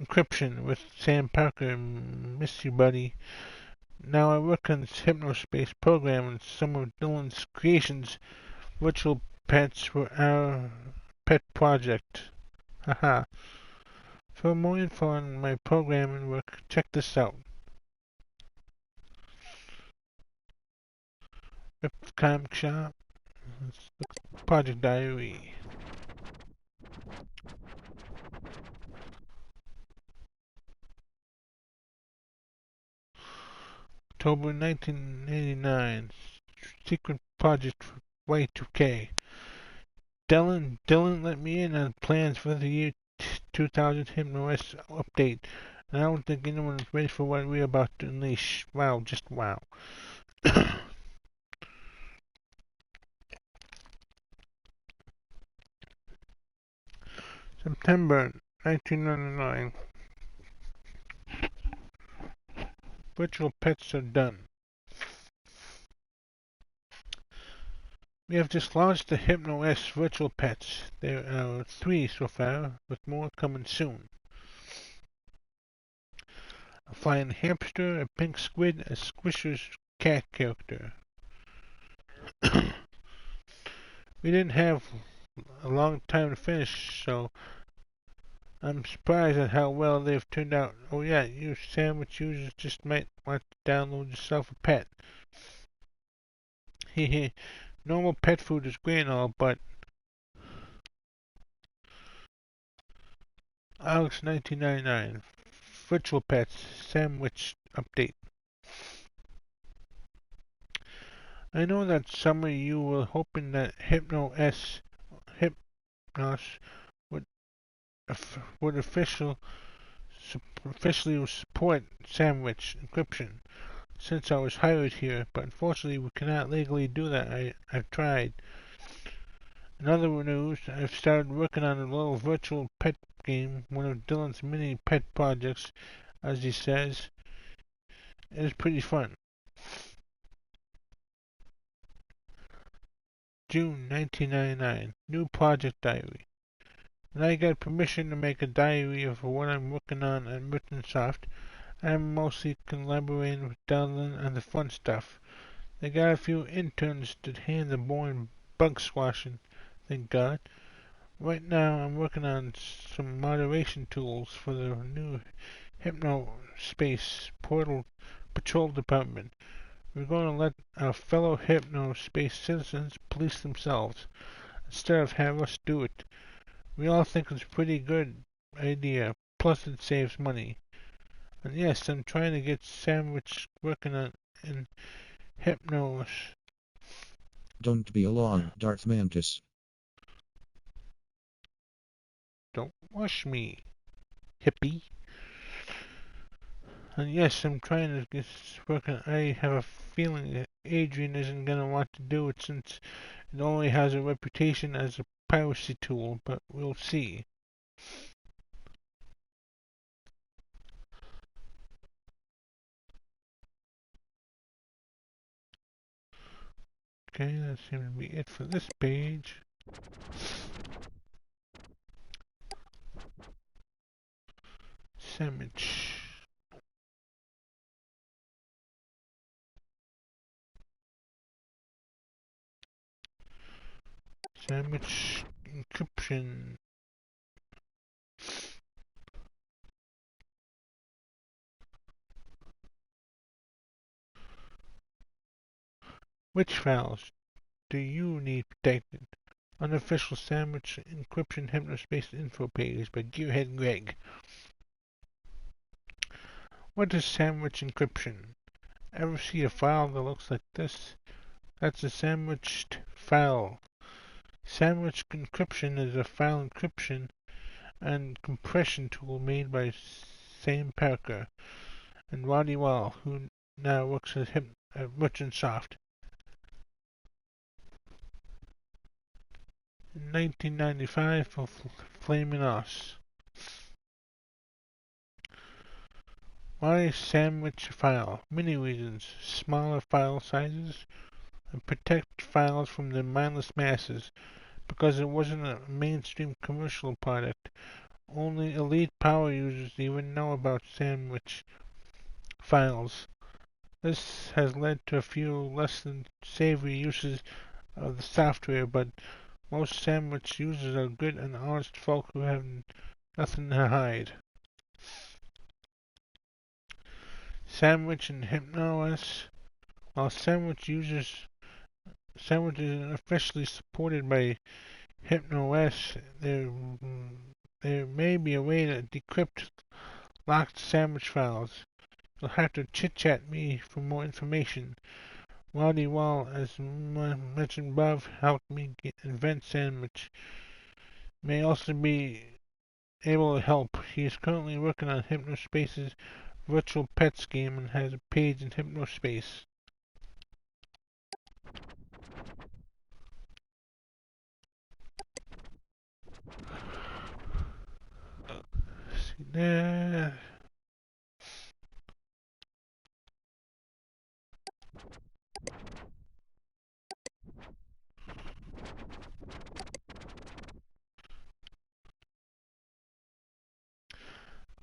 Encryption with Sam Parker. Miss you, buddy. Now I work on this Hypnospace program and some of Dylan's creations. Virtual pets were our pet project. Haha. For more info on my program and work, check this out. Webcam shop. Project diary. October 1989. Secret project for Y2K. Dylan let me in on plans for the year 2000 HypnoS update, and I don't think anyone is ready for what we're about to unleash. Wow, just wow. September 1999. Virtual pets are done. We have just launched the HypnoS virtual pets. There are 3 so far, with more coming soon. A flying hamster, a pink squid, a Squishers cat character. We didn't have a long time to finish, so I'm surprised at how well they've turned out. Oh yeah, you sandwich users just might want to download yourself a pet. Hehe, normal pet food is great and all, but Alex 1999 Virtual Pets Sandwich Update. I know that some of you were hoping that Hypnos would would officially support sandwich encryption since I was hired here, but unfortunately we cannot legally do that. I've tried. In other news, I've started working on a little virtual pet game, one of Dylan's many pet projects, as he says. It is pretty fun. June 1999. New project diary. When I got permission to make a diary of what I'm working on at Microsoft, I'm mostly collaborating with Dylan on the fun stuff. They got a few interns to hand the boring bug squashing, thank God. Right now I'm working on some moderation tools for the new Hypnospace Portal Patrol Department. We're going to let our fellow Hypnospace citizens police themselves instead of have us do it. We all think it's a pretty good idea, plus it saves money. And yes, I'm trying to get Sandwich working on in Hypnos. Don't be alarmed, Darth Mantis. Don't rush me, hippie. And yes, I'm trying to get this working. I have a feeling that Adrian isn't gonna want to do it since it only has a reputation as a piracy tool, but we'll see. Okay, that seems to be it for this page. Sandwich. Sandwich encryption. Which files do you need protected? Unofficial Sandwich Encryption Hypnospace Info page by Gearhead Greg. What is Sandwich Encryption? Ever see a file that looks like this? That's a sandwiched file. Sandwich encryption is a file encryption and compression tool made by Sam Parker and Roddy Wall, who now works at Microsoft. In 1995 for Flaming Us. Why sandwich file? Many reasons. Smaller file sizes and protect files from the mindless masses. Because it wasn't a mainstream commercial product, only elite power users even know about sandwich files. This has led to a few less than savory uses of the software, but most sandwich users are good and honest folk who have nothing to hide. Sandwich and HypnoS. While sandwiches are officially supported by HypnoS, there may be a way to decrypt locked sandwich files. You'll have to chit-chat me for more information. Roddy Wall, as mentioned above, helped me invent sandwich. May also be able to help. He is currently working on Hypnospace's virtual pets game and has a page in Hypnospace. See there.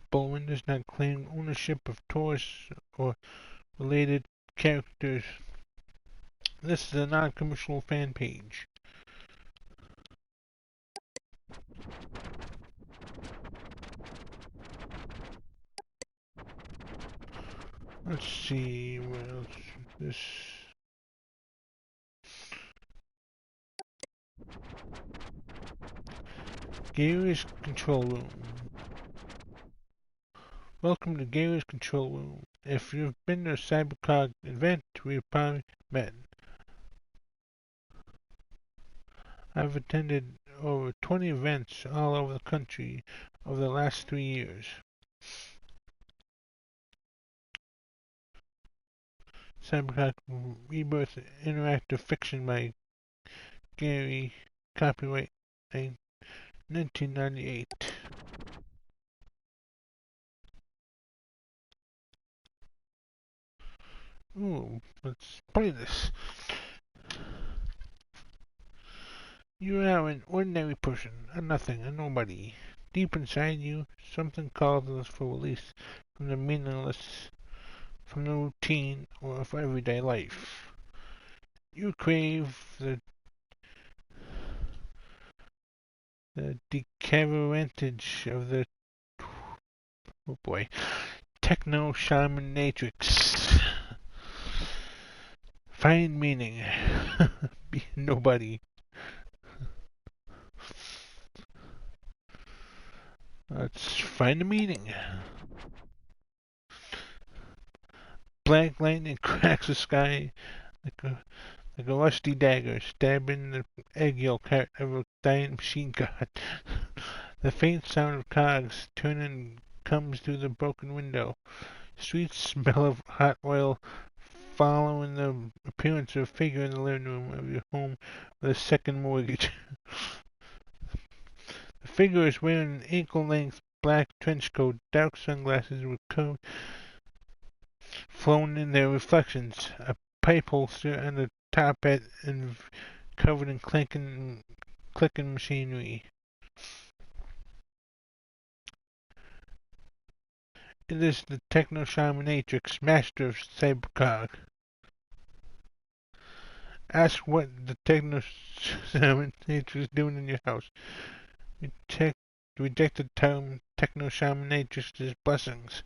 Bowen does not claim ownership of toys or related characters. This is a non-commercial fan page. Let's see what else. This Gary's control room. Welcome to Gary's control room. If you've been to a CyberCog event, we've probably met. I've attended over 20 events all over the country over the last 3 years. CyberCog Rebirth Interactive Fiction by Gary, copyright 1998. Ooh, let's play this. You are an ordinary person, a nothing, a nobody. Deep inside you, something calls for release from the meaningless, from the routine of everyday life. You crave the decaverantage of the, oh boy, techno shaman matrix. Find meaning. Be nobody. Let's find the meaning. Black lightning cracks the sky like a rusty dagger stabbing the egg yolk heart of a dying machine god. The faint sound of cogs turning comes through the broken window. Streets smell of hot oil following the appearance of a figure in the living room of your home with a second mortgage. The figure is wearing an ankle-length black trench coat, dark sunglasses with coat flown in their reflections, a pipe holster and a top hat and covered in clicking machinery. It is the Techno Shaminatrix, master of Cybercog. Ask what the Techno Shaminatrix is doing in your house. Reject the term Techno Shaminatrix's blessings.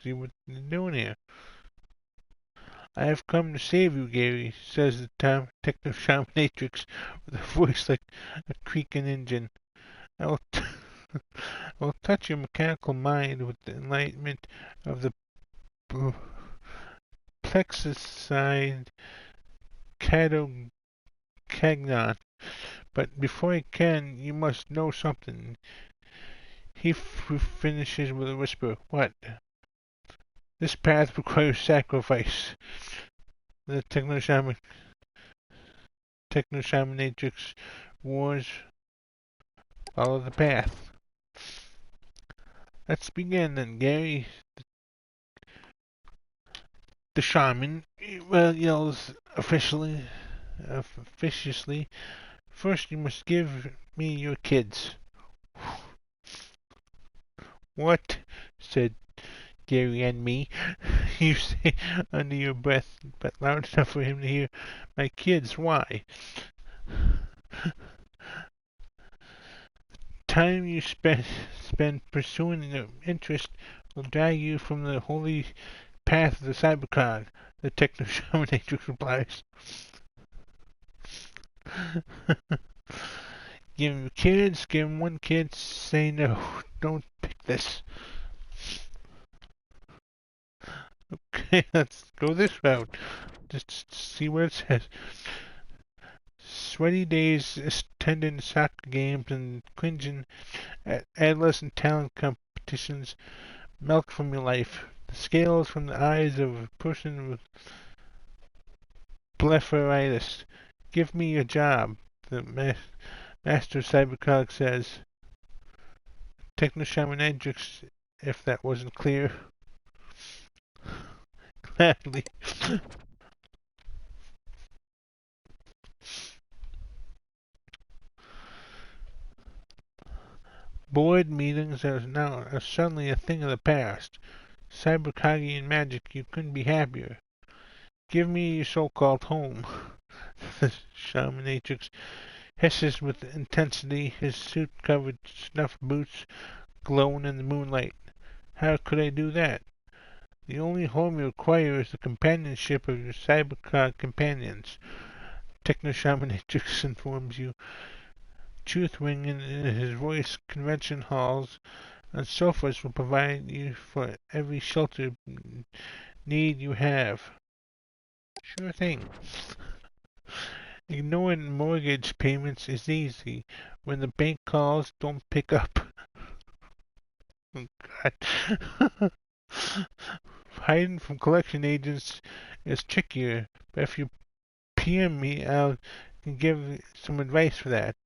See what they're doing here. I have come to save you, Gary, says the Techno Shaminatrix with a voice like a creaking engine. I will, I will touch your mechanical mind with the enlightenment of the plexuside catocagnon. But before I can, you must know something. He finishes with a whisper. What? This path requires sacrifice. The Techno-Shaminatrix wars follow the path. Let's begin then, Gary. The shaman yells officiously. First, you must give me your kids. What? Said Gary and me. You say under your breath, but loud enough for him to hear. My kids, why? Time you spend pursuing your interest will drag you from the holy path of the cybercog, the techno shaman replies. Give him kids, give him one kid, say no, don't pick this. Okay, let's go this route. Just see what it says. Sweaty days attending soccer games and cringing at adolescent talent competitions melt from your life. The scales from the eyes of a person with blepharitis. Give me your job, the master cybercog says. Techno shamanedrix, if that wasn't clear. Gladly. Board meetings are suddenly a thing of the past. Cybercogian magic, you couldn't be happier. Give me your so-called home. The shamantrix hisses with intensity, his suit-covered snuff boots glowing in the moonlight. How could I do that? The only home you require is the companionship of your cybercog companions. Techno Shamantrix informs you, truth ringing in his voice. Convention halls and sofas will provide you for every shelter need you have. Sure thing. Ignoring mortgage payments is easy. When the bank calls, don't pick up. Oh, God. Hiding from collection agents is trickier, but if you PM me, I can give some advice for that.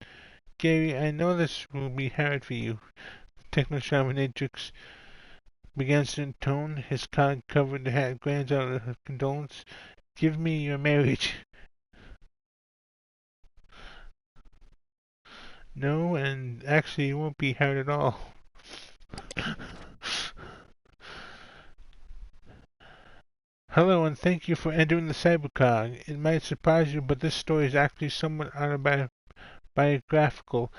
Gary, I know this will be hard for you. Techno Shamantrix begins to intone, his cog covered the hat glands out of condolence. Give me your marriage. No, and actually it won't be hard at all. Hello, and thank you for entering the Cybercog. It might surprise you, but this story is actually somewhat autobiographical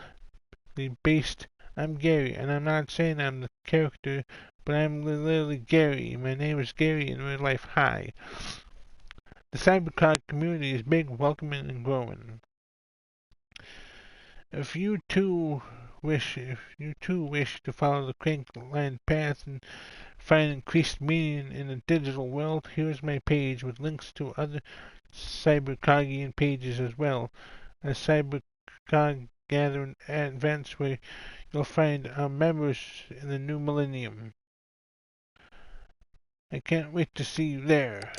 based. I'm Gary, and I'm not saying I'm the character, but I'm literally Gary. My name is Gary in real life. Hi. The Cybercog community is big, welcoming, and growing. If you too wish to follow the crank-line path and find increased meaning in the digital world, here's my page with links to other Cybercogian pages as well as Cybercog gathering events where you'll find our members in the new millennium. I can't wait to see you there.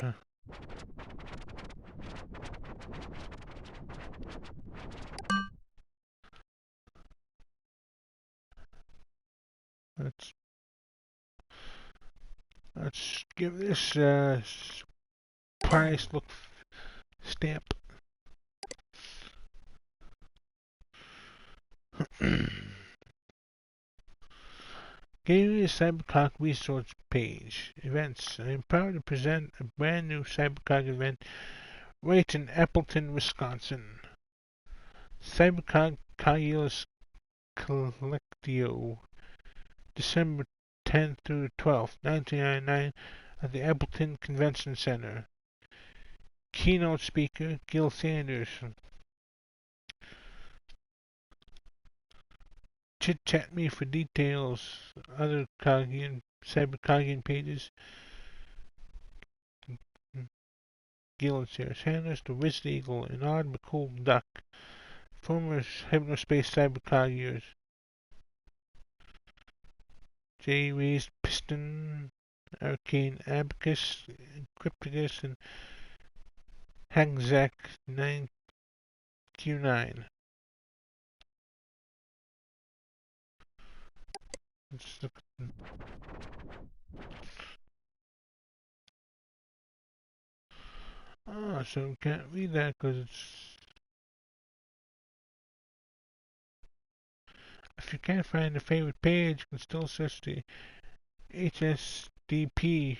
Let's let's give this price look stamp. Gary's Cybercock resource page. Events. I am proud to present a brand new Cybercock event right in Appleton, Wisconsin. Cybercock Cogulus Collectio, December 10th through 12th, 1999, at the Appleton Convention Center. Keynote speaker Gil Sanders. Chit chat me for details. Other Cybercogian pages. Gil and Sarah Sanders, the Wizard Eagle, an odd but cool duck. Former Hypnospace Cybercogiers. J. Raised Piston, Arcane Abacus, Crypticus, and Hagzak 9Q9. Let's look at so we can't read that because it's. If you can't find a favorite page, you can still search the HS DP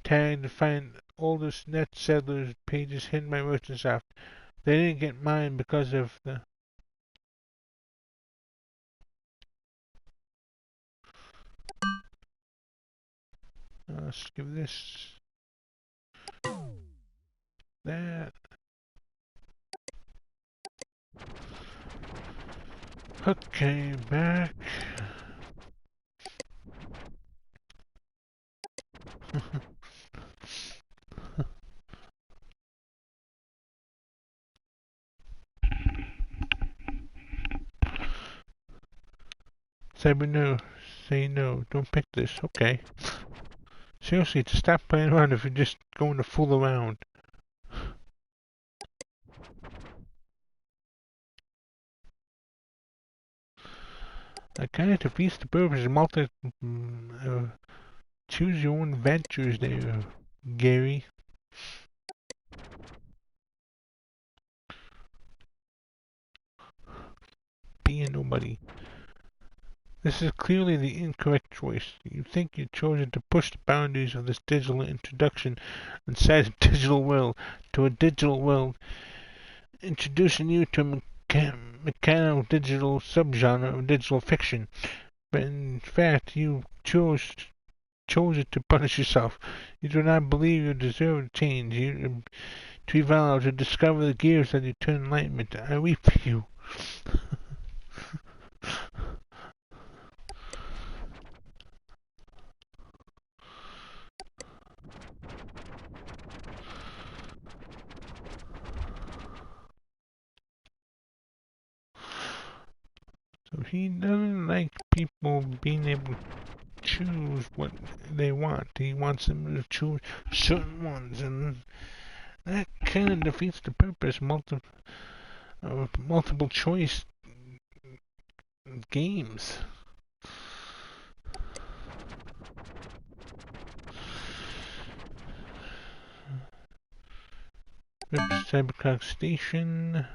tag to find oldest net settlers pages hidden by merchants off. They didn't get mine because of the. Let's give this that. Okay, back. Cyber no. Say no. Don't pick this. Okay. Seriously, just stop playing around if you're just going to fool around. That kind of defeats the purpose of choose your own ventures there, Gary. Being nobody. This is clearly the incorrect choice. You think you've chosen to push the boundaries of this digital introduction inside a digital world to a digital world, introducing you to a mechanical digital subgenre of digital fiction. But in fact, you chose it to punish yourself. You do not believe you deserve to change. You to evolve, to discover the gears that return enlightenment. I weep for you. So he doesn't like people being able to choose what they want. He wants them to choose certain ones, and that kind of defeats the purpose of multiple choice games. Cyberclock Station.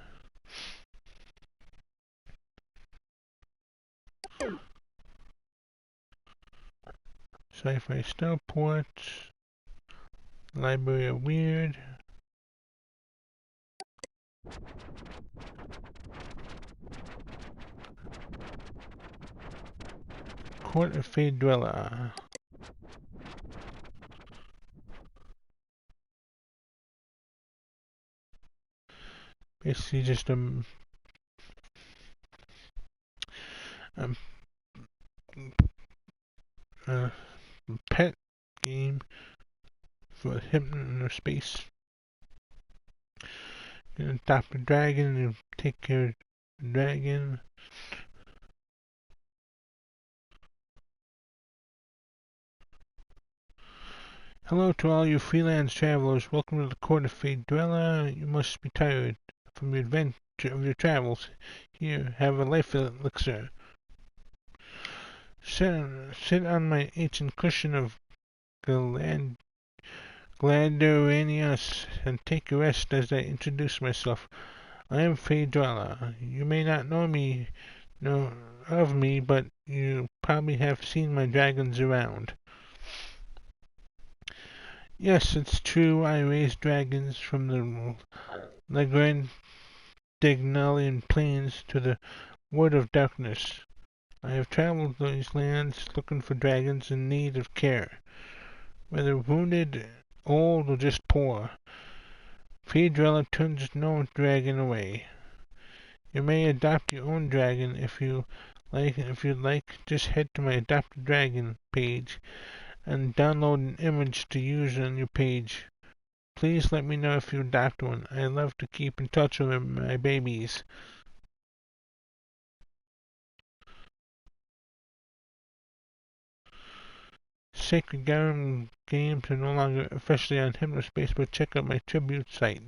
Sci-Fi Starport. Library of Weird. Court of Fade Dweller. Basically just a pet game for Hypnospace. You adopt a dragon and take care of the dragon. Hello to all you freelance travelers. Welcome to the Court of Fade Dweller. You must be tired from your adventure of your travels. Here, have a life elixir. Sit on my ancient cushion of Gladoranius and take a rest as I introduce myself. I am Fade Dweller. You may not know of me, but you probably have seen my dragons around. Yes, it's true. I raised dragons from the Lagrandignalian plains to the Wood of Darkness. I have traveled these lands looking for dragons in need of care, whether wounded, old, or just poor. Fedrella turns no dragon away. You may adopt your own dragon if you like. If you'd like, just head to my Adopt a Dragon page and download an image to use on your page. Please let me know if you adopt one. I love to keep in touch with my babies. Sacred Garum games are no longer officially on Hypnospace, but check out my tribute site.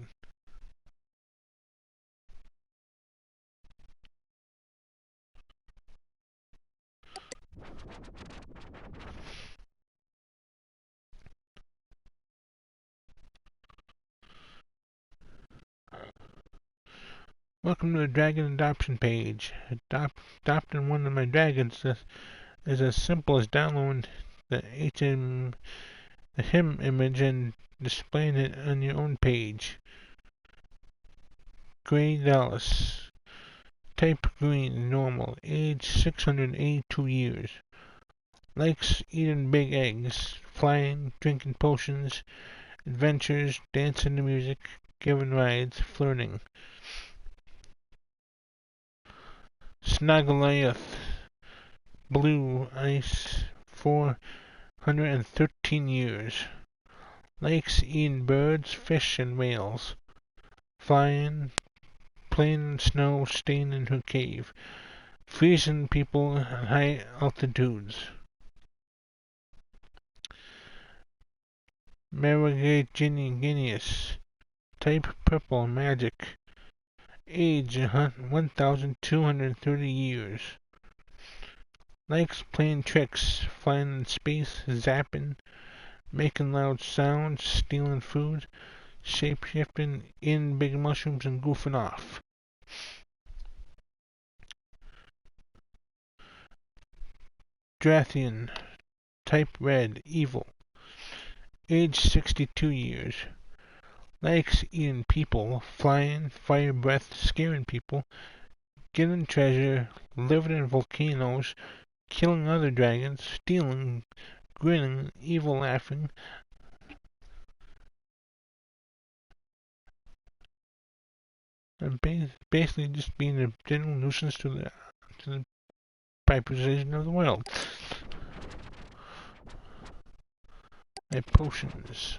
Welcome to the Dragon Adoption page. Adopting one of my dragons is as simple as downloading the him image and displaying it on your own page. Gray Dallas. Type green, normal. Age 682 years. Likes eating big eggs, flying, drinking potions, adventures, dancing to music, giving rides, flirting. Snagoliath. Blue ice, 413 years. Likes eating birds, fish, and whales. Flying, playing in snow, staying in her cave. Freezing people at high altitudes. Mariginius. Type purple, magic. Age 1,230 years. Likes playing tricks, flying in space, zapping, making loud sounds, stealing food, shape-shifting, eating big mushrooms, and goofing off. Drathian. Type red, evil. Age 62 years. Likes eating people, flying, fire breath, scaring people, getting treasure, living in volcanoes, killing other dragons, stealing, grinning, evil laughing, and basically just being a general nuisance to the population of the world. My potions.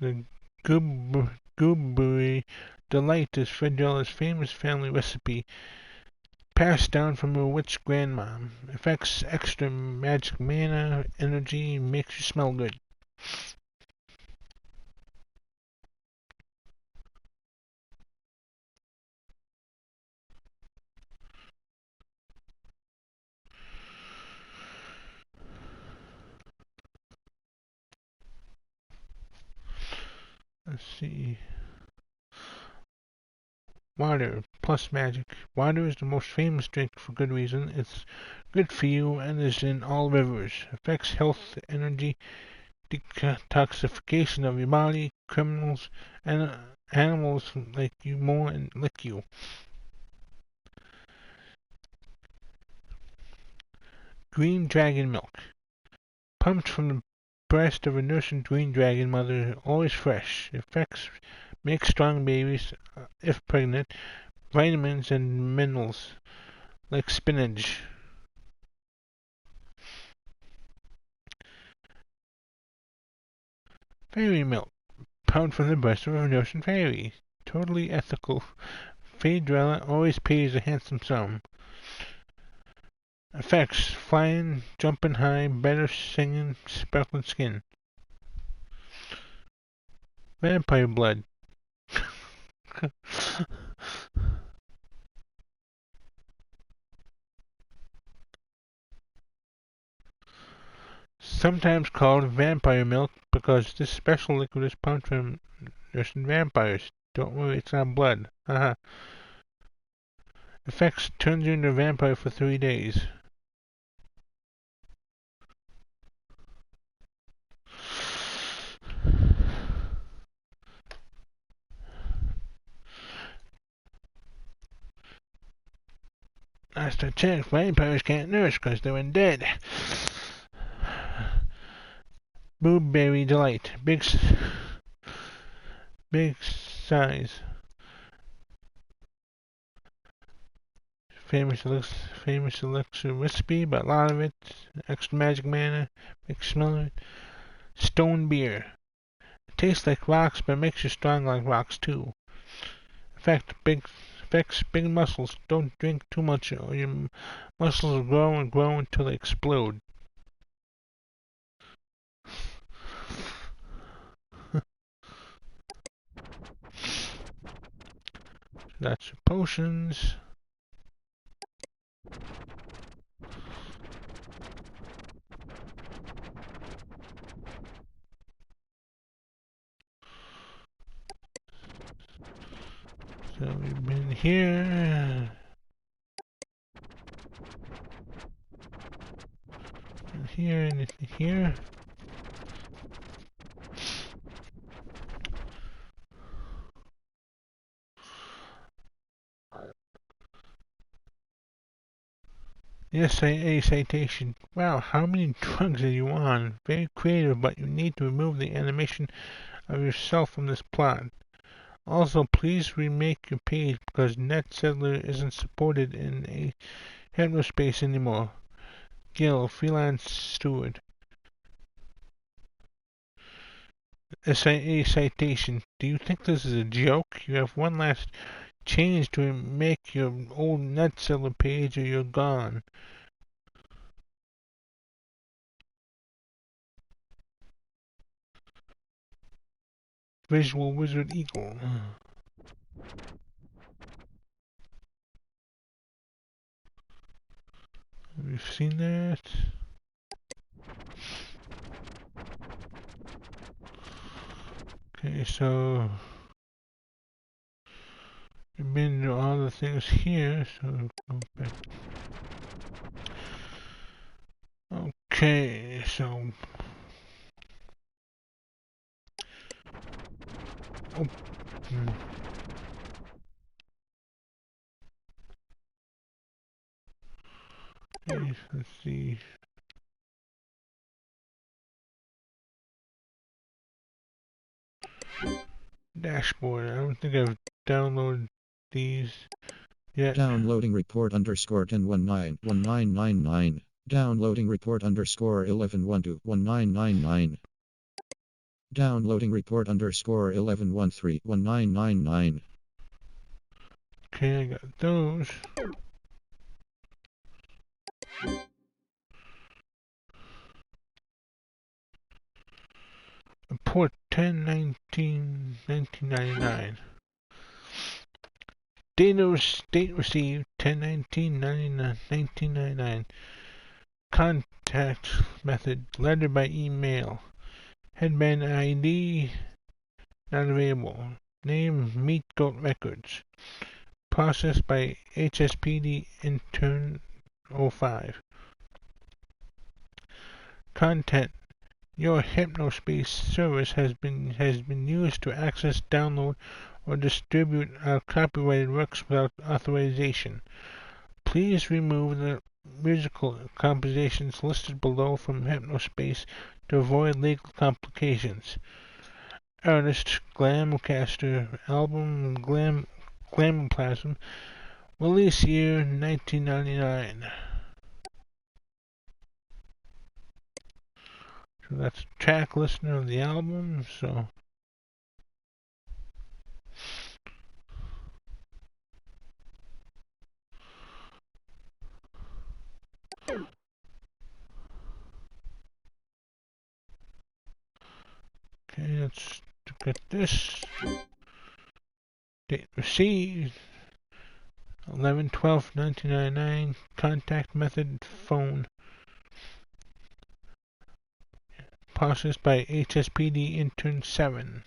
The goobery delight is Frederilla's famous family recipe, passed down from her witch grandmom. Affects extra magic mana, energy, makes you smell good. Let's see. Water plus magic. Water is the most famous drink for good reason. It's good for you and is in all rivers. Affects health, energy, detoxification of your body, criminals, and animals like you more and lick you. Green dragon milk. Pumped from the breast of a nursing green dragon mother, always fresh. Effects make strong babies if pregnant. Vitamins and minerals like spinach. Fairy milk. Pumped from the breast of a nursing fairy. Totally ethical. Phaedrella always pays a handsome sum. Effects: flying, jumping high, better singing, sparkling skin. Vampire blood. Sometimes called vampire milk because this special liquid is pumped from nursing vampires. Don't worry, it's not blood. Haha. Effects: turns you into a vampire for 3 days. Last I checked, vampires can't nurse because they're undead. Blueberry delight. Big size. Famous elixir recipe, but a lot of it. Extra magic mana. Big smell of it. Stone beer. It tastes like rocks, but makes you strong like rocks too. Affects big muscles. Don't drink too much or your muscles will grow and grow until they explode. That's your potions. So we've been here. And here and here. The SIA citation. Wow, how many drugs are you on? Very creative, but you need to remove the animation of yourself from this plot. Also, please remake your page because NetSettler isn't supported in a Hypnospace anymore. Gil, freelance steward. SIA citation. Do you think this is a joke? You have one last change to make your old NetSettler page or you're gone. Visual Wizard Eagle. We've seen that. Okay, so we've been to all the things here, so go back. Okay, so okay, let's see. Dashboard. I don't think I've downloaded these yet. Downloading report underscore 10191999. Downloading report underscore 11121999. Downloading report underscore 11131999. Okay, I got those. Report 10/19/1999. Date received 10/19/1999. Contact method letter by email. Headband ID not available. Name Meat Goat Records. Processed by HSPD intern 05. Content. Your Hypnospace service has been used to access, download, or distribute our copyrighted works without authorization. Please remove the musical compositions listed below from Hypnospace to avoid legal complications. Artist Glamcaster album Glamplasm, release year 1999. So that's track listener of the album, so okay, let's look at this. Date received 11/12/1999. Contact method phone. Processed by HSPD intern 7.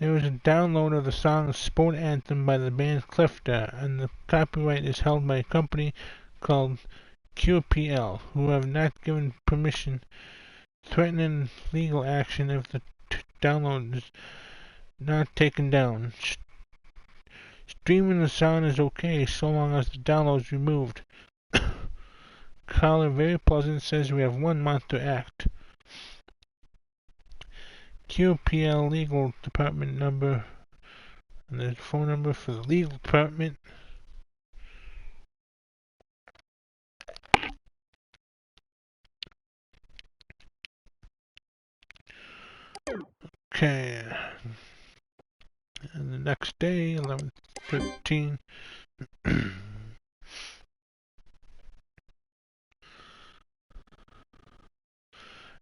There was a download of the song Sport Anthem by the band Clifter, and the copyright is held by a company called QPL, who have not given permission, threatening legal action if the download is not taken down. Streaming the song is okay so long as the download is removed. Caller Very Pleasant says we have 1 month to act. QPL Legal Department number, and the phone number for the legal department. Okay. And the next day, 11/13.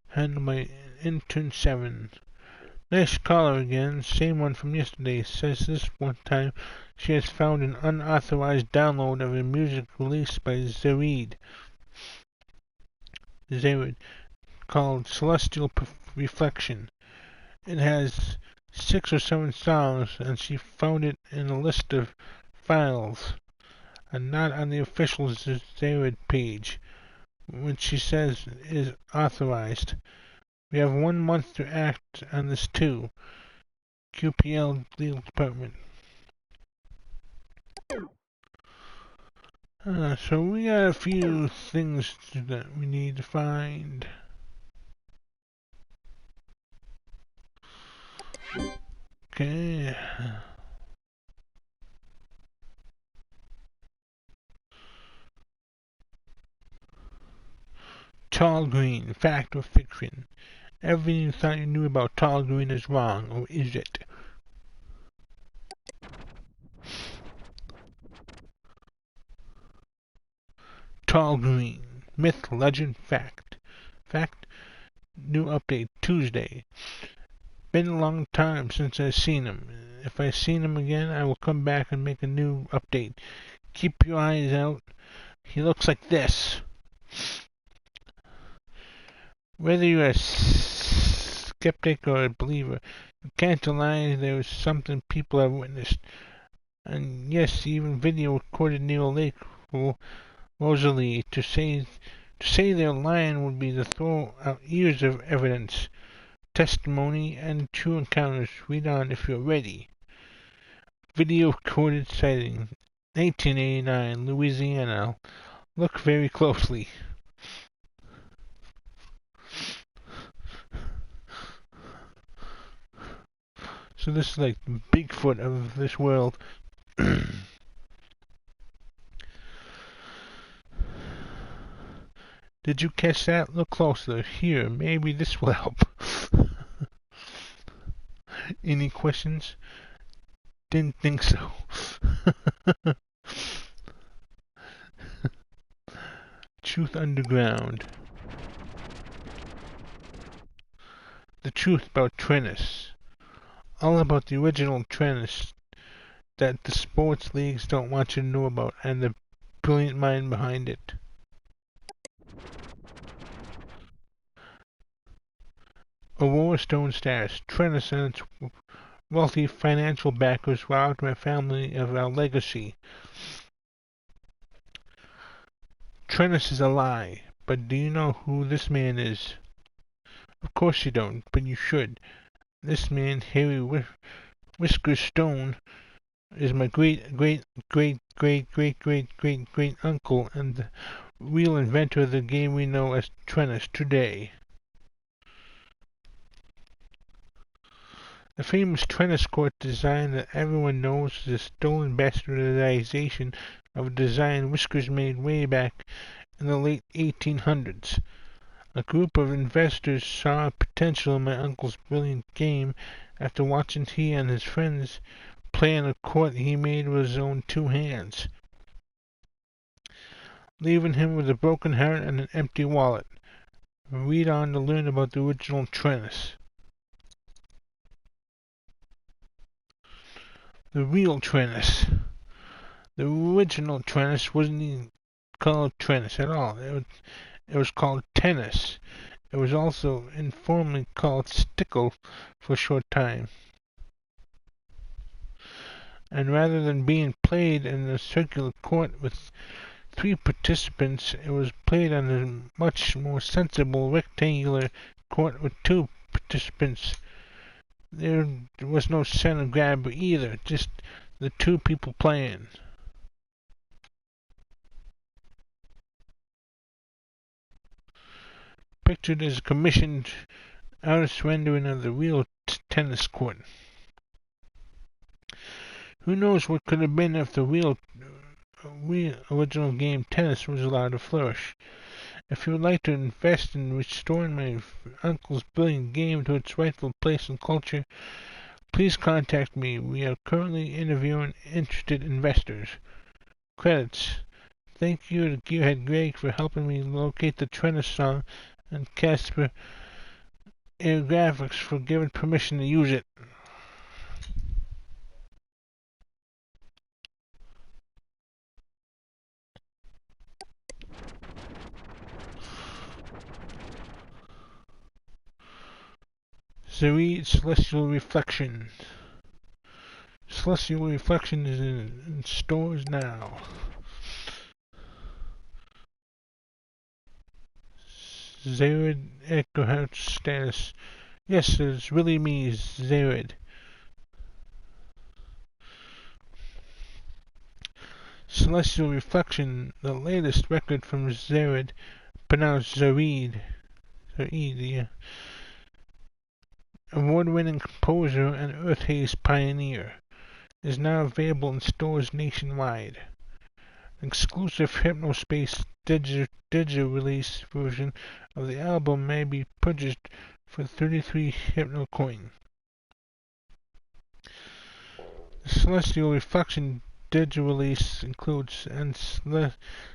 Handled by intern 7. Nice caller again, same one from yesterday. Says this one time she has found an unauthorized download of a music released by Zerid called Celestial Reflection. It has 6 or 7 songs, and she found it in a list of files and not on the official Zared page, which she says is authorized. We have 1 month to act on this too. QPL Legal Department. So we got a few things that we need to find. Okay. Tall green, fact or fiction? Everything you thought you knew about tall green is wrong, or is it? Tall green, myth, legend, fact. Fact, new update Tuesday. Been a long time since I've seen him. If I seen him again, I will come back and make a new update. Keep your eyes out. He looks like this. Whether you're a skeptic or a believer, you can't deny there is something people have witnessed. And yes, even video recorded near a lake for Rosalie. To say they're lying would be to throw out years of evidence, testimony, and true encounters. Read on if you're ready. Video recorded sighting, 1989, Louisiana. Look very closely. So this is like the Bigfoot of this world. Did you catch that? Look closer. Here, maybe this will help. Any questions? Didn't think so. Truth Underground. The truth about tennis. All about the original tennis that the sports leagues don't want you to know about, and the brilliant mind behind it. Aurora Stone status. Tennis and its wealthy financial backers robbed my family of our legacy. Trennis is a lie, but do you know who this man is? Of course you don't, but you should. This man, Harry Whisker Stone, is my great uncle and the real inventor of the game we know as tennis today. The famous tennis court design that everyone knows is a stolen bastardization of a design Whiskers made way back in the late 1800s. A group of investors saw potential in my uncle's brilliant game after watching he and his friends play on a court he made with his own 2 hands, leaving him with a broken heart and an empty wallet. Read on to learn about the original tennis. The real tennis. The original tennis wasn't even called tennis at all. It was called tennis. It was also informally called stickle for a short time. And rather than being played in a circular court with 3 participants, it was played on a much more sensible rectangular court with 2 participants. There was no center grabber either, just the 2 people playing. Pictured as a commissioned artist rendering of the real tennis court. Who knows what could have been if the real original game tennis was allowed to flourish. If you would like to invest in restoring my uncle's brilliant game to its rightful place in culture, please contact me. We are currently interviewing interested investors. Credits. Thank you to Gearhead Greg for helping me locate the tennis song, and Casper Air Graphics for giving permission to use it. Zereed Celestial Reflection. Celestial Reflection is in stores now. Zereed Echohout status. Yes, it's really me, Zereed. Celestial Reflection, the latest record from Zereed, pronounced Zereed. Zereed, yeah. Award-winning composer and Earth Haze pioneer, is now available in stores nationwide. An exclusive Hypnospace digital release version of the album may be purchased for 33 Hypno coin. The Celestial Reflection digital release includes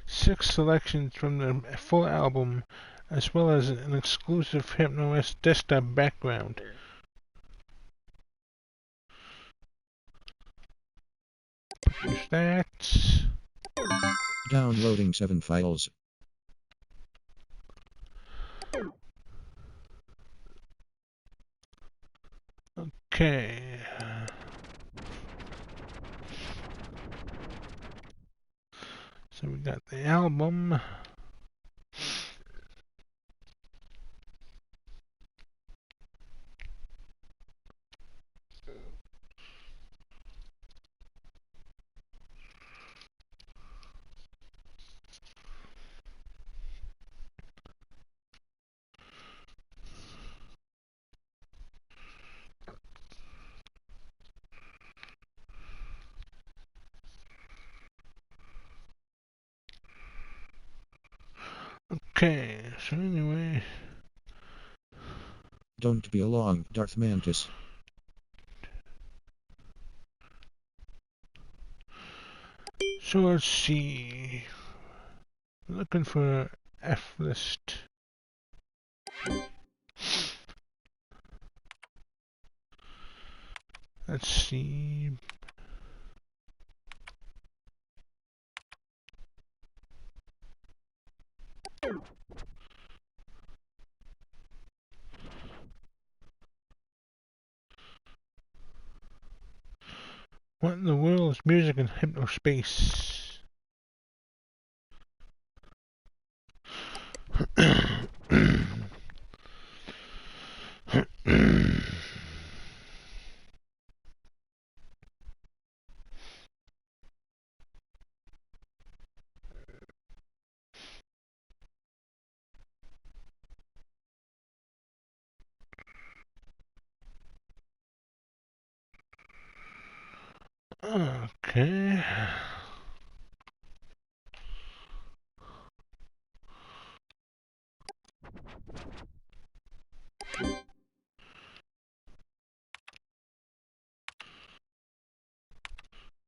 6 selections from the full album, as well as an exclusive Hypno desktop background. Stats. Downloading 7 files. Okay. So we got the album. Okay, so anyway. Don't be along, Darth Mantis. So let's see. Looking for F list. Let's see. What in the world is music in Hypnospace? Okay.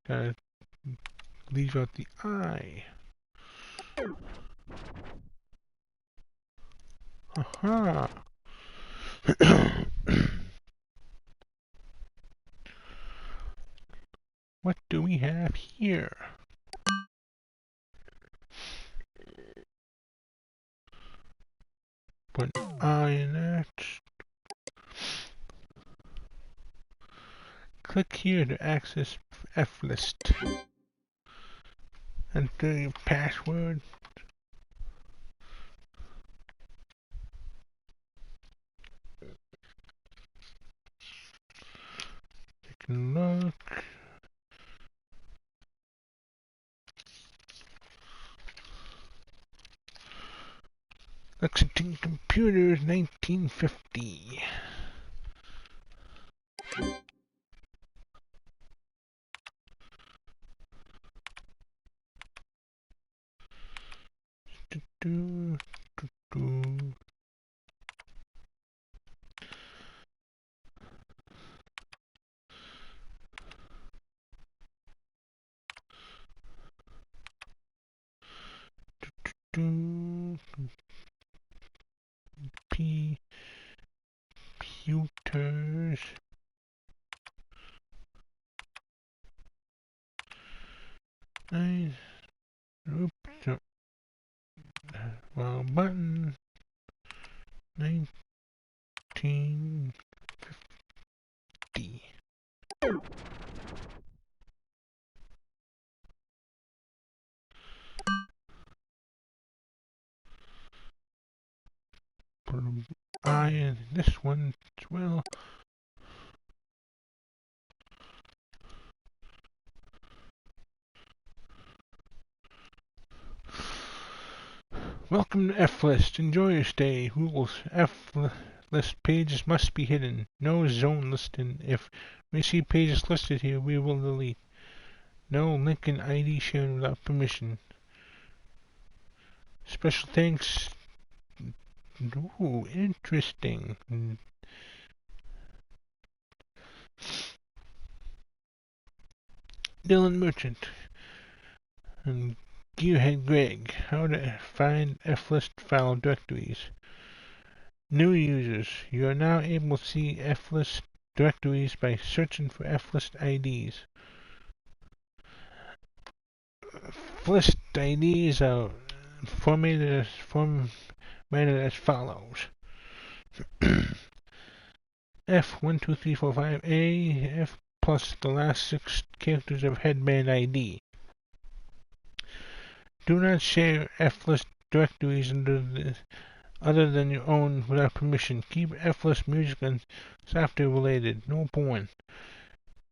Gotta leave out the I. Aha. What do we have here? Put an I in that. Click here to access F list. Enter your password. Take a look. Lexington Computers 1950. Do, do, do. Do, computers. Nice. Oops. So, well, button 1950. put an I in this one as well. Welcome to F-List. Enjoy your stay. Rules. F-List pages must be hidden. No zone listing. If we see pages listed here, we will delete. No link and ID shared without permission. Special thanks. Ooh, interesting. Dylan Merchant and Gearhead Greg. How to find F-List file directories. New users. You are now able to see F-List directories by searching for F-List IDs. F-List IDs are formatted as follows. F12345A, F plus the last 6 characters of headband ID. Do not share F-List directories other than your own without permission. Keep F-List music and software related. No porn.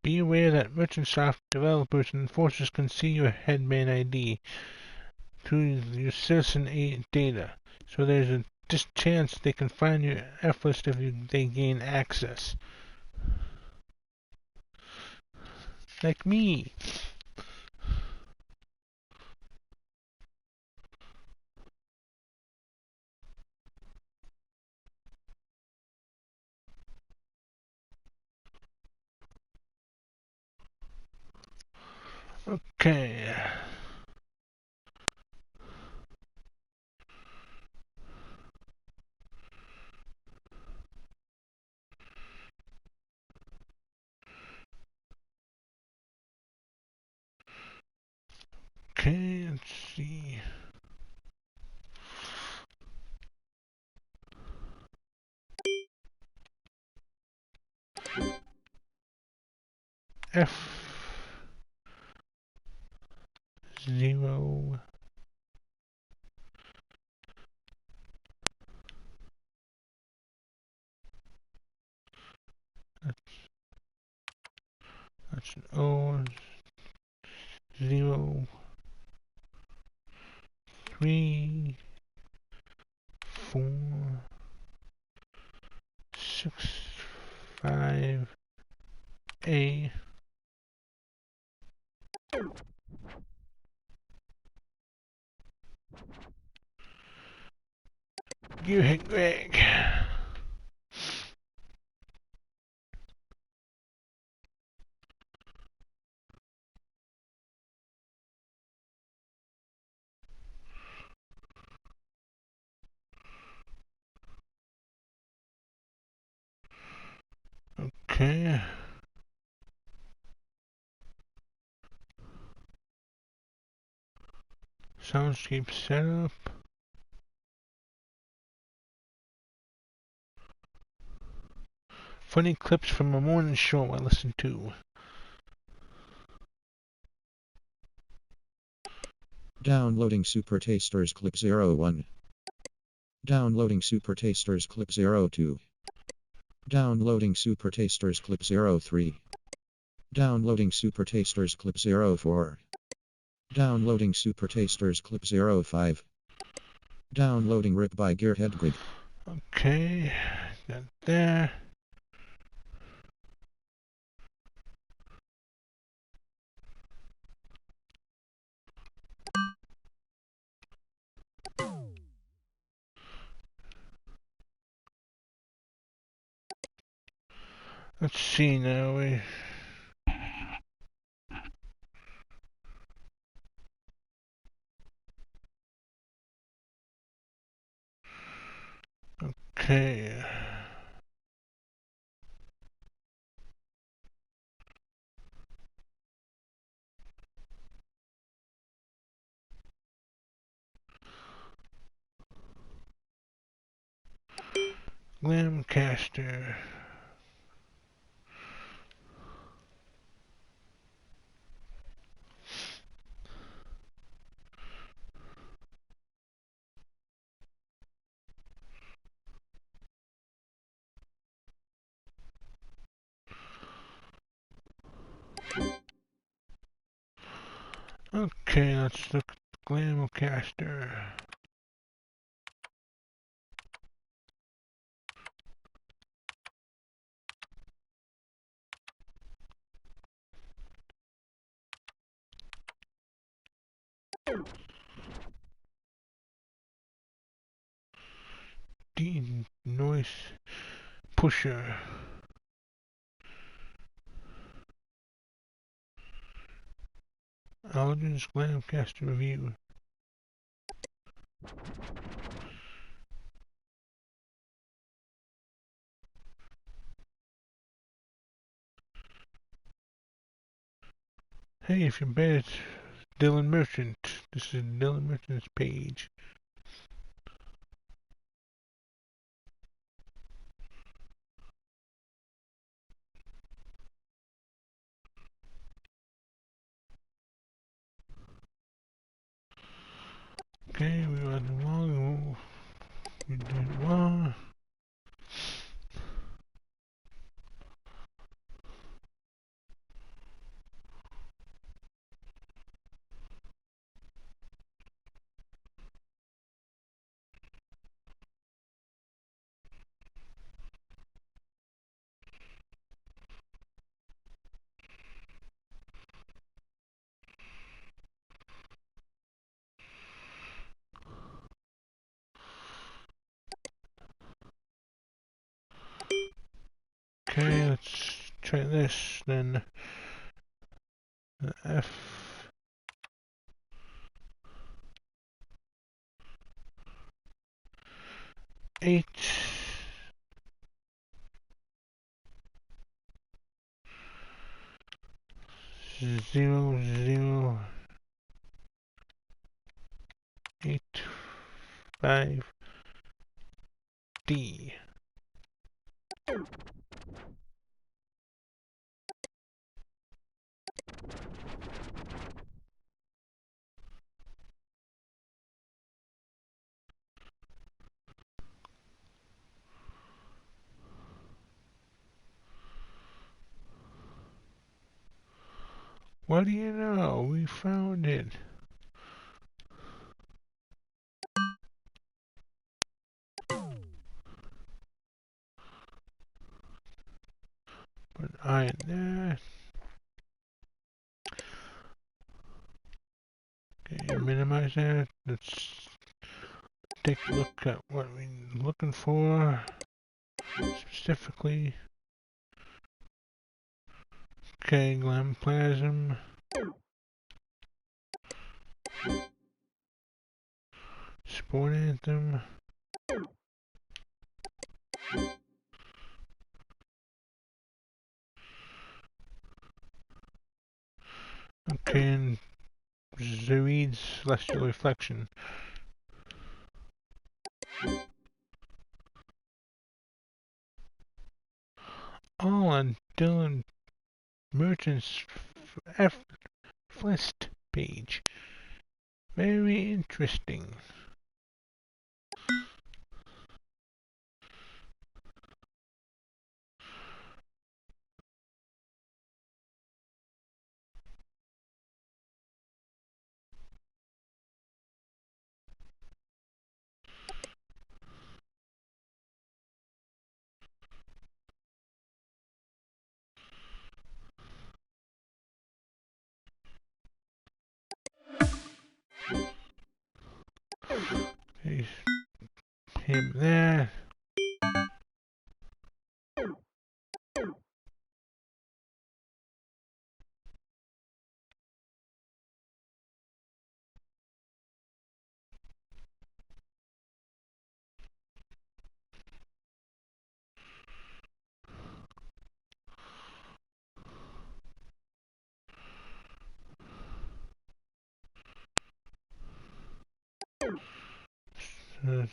Be aware that merchant software developers and enforcers can see your headband ID through your citizen data, so there's a chance they can find your F-List if they gain access. Like me. Okay. Okay, let's see. F0. That's an O. 0. 3. 4. 6. 5. A. You hit Greg. Okay. Soundscape setup. Funny clips from a morning show I listened to. Downloading Super Tasters Clip 01. Downloading Super Tasters Clip 02. Downloading Super Tasters Clip 03. Downloading Super Tasters Clip 04. Downloading Super Tasters Clip 05. Downloading Rip by Gearhead Greg. Okay, got there. Let's see now. Okay. Glamcaster. Okay, let's look at Glamcaster. Noise Pusher. Aldrin's Glamcaster review. Hey, if you bet it's Dylan Merchant. This is Dylan Merchant's page. Okay, we are the wrong. We did wrong. Okay, let's try this then. F. Eight. 00885D. What do you know? We found it. But I there. Okay, minimize that. Let's take a look at what we're looking for specifically. Okay, Glamplasm. Sport Anthem. Okay, and Zoid's Celestial Reflection. All on Dylan Merchant's Flist page. Very interesting. There's him there. Uh,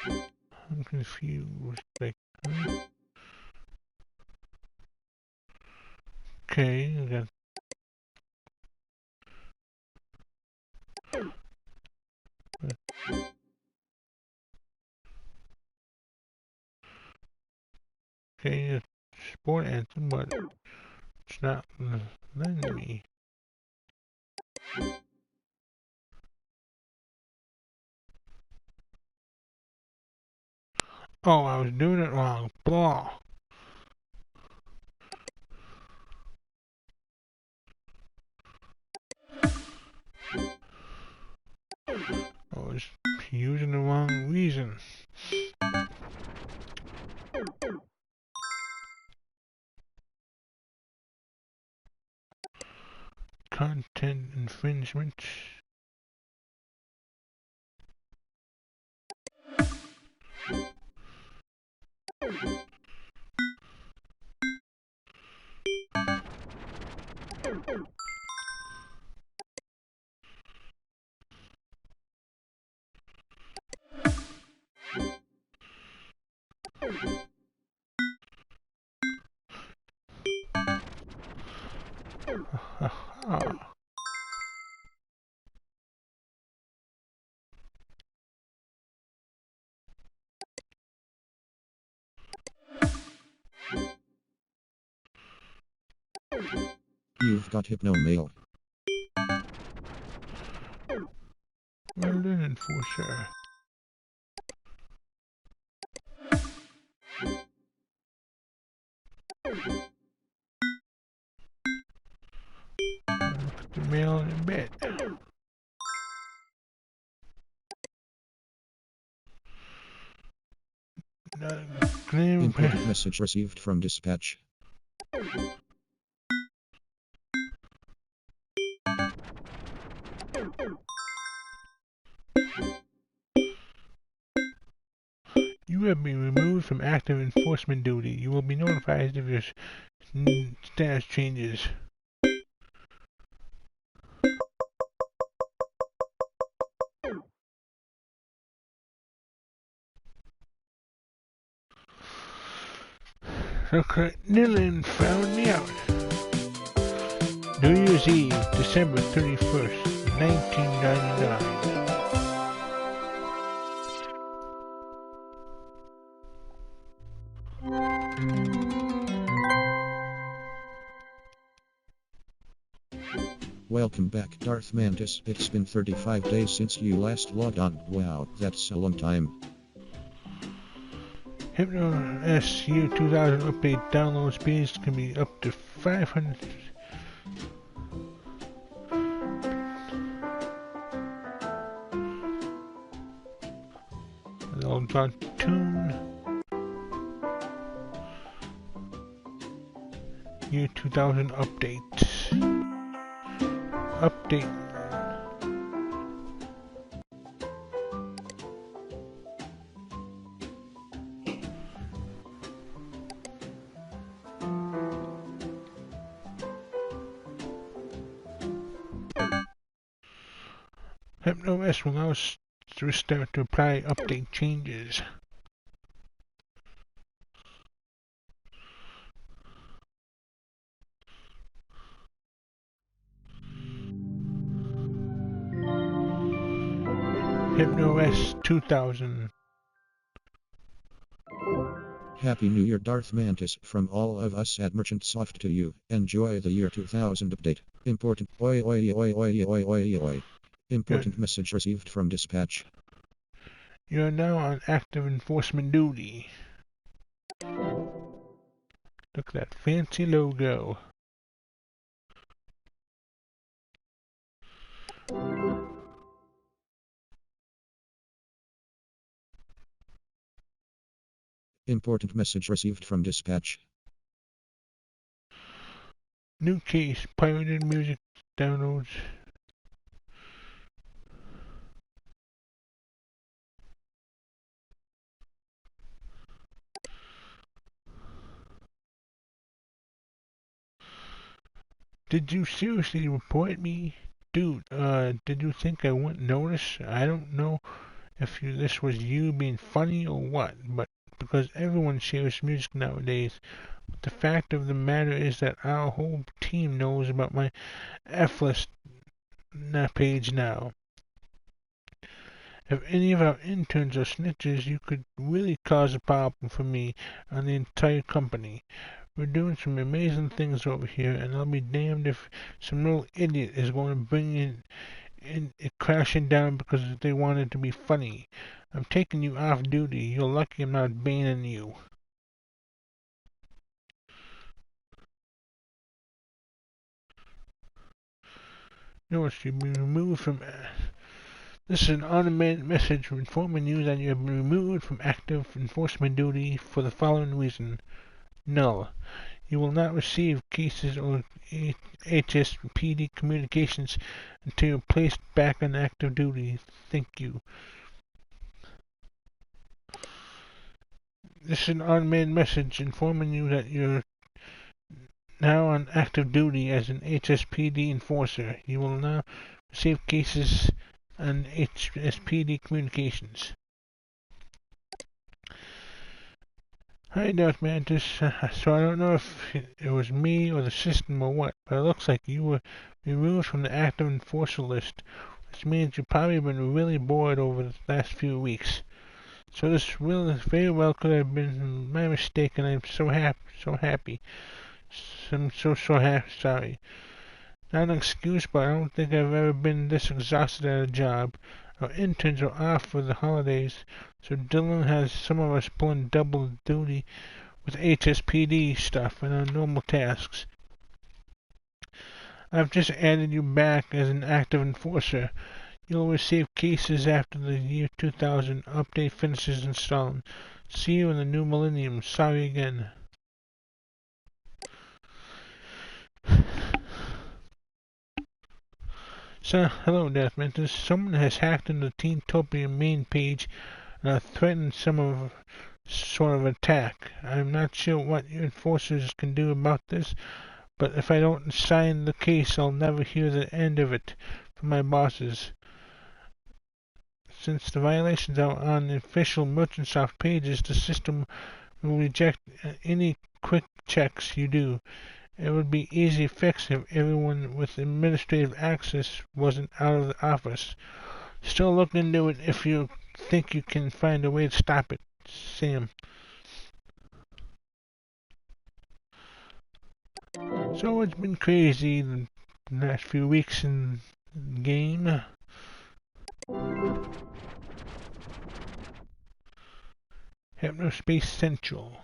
I'm confused. Like, huh? Okay, I got. Okay, it's Sport Anthem, but it's not letting me. Oh, I was doing it wrong. Blah. I was using the wrong reason. Content infringement. Aha. You've got hypno mail. Well done, enforcer. Look at the mail in bed. Important message received from dispatch. You have been removed from active enforcement duty. You will be notified if your status changes. So Nilin found me out. New Year's Eve, December 31st, 1999. Welcome back, Darth Mantis. It's been 35 days since you last logged on. Wow, that's a long time. Hypno S Year 2000 update download speeds can be up to 500. Loads on tune. Year 2000 update. Update. Hypno S will allow us to restart to apply update changes. Hypno S 2000. Happy New Year, Darth Mantis, from all of us at Merchant Soft to you. Enjoy the year 2000 update. Important oi oi oi oi oi oi oi. Important message received from dispatch. You are now on active enforcement duty. Look at that fancy logo. Important message received from dispatch. New case, pirated music downloads. Did you seriously report me? Dude, did you think I wouldn't notice? I don't know if this was you being funny or what, but because everyone shares music nowadays, the fact of the matter is that our whole team knows about my F-list page now. If any of our interns are snitches, you could really cause a problem for me and the entire company. We're doing some amazing things over here, and I'll be damned if some little idiot is going to bring it crashing down because they want it to be funny. I'm taking you off duty. You're lucky I'm not banning you. Notice you've been removed from... This is an automated message informing you that you have been removed from active enforcement duty for the following reason. Null. You will not receive cases or HSPD communications until you're placed back on active duty. Thank you. This is an automated message informing you that you're now on active duty as an HSPD enforcer. You will now receive cases on HSPD communications. Hi, Darth Mantis. So I don't know if it was me or the system or what, but it looks like you were removed from the active enforcer list, which means you've probably been really bored over the last few weeks. So this very well could have been my mistake, and I'm so happy. I'm so sorry. Not an excuse, but I don't think I've ever been this exhausted at a job. Our interns are off for the holidays, so Dylan has some of us pulling double duty with HSPD stuff and our normal tasks. I've just added you back as an active enforcer. You'll receive cases after the year 2000 update finishes installing. See you in the new millennium. Sorry again. So, hello, Death Mentors. Someone has hacked into the Teentopia main page and threatened some sort of attack. I'm not sure what your enforcers can do about this, but if I don't sign the case, I'll never hear the end of it from my bosses. Since the violations are on the official Merchantsoft pages, the system will reject any quick checks you do. It would be easy fix if everyone with administrative access wasn't out of the office. Still look into it if you think you can find a way to stop it. Sam. So it's been crazy the last few weeks in the game. Hypnospace Central.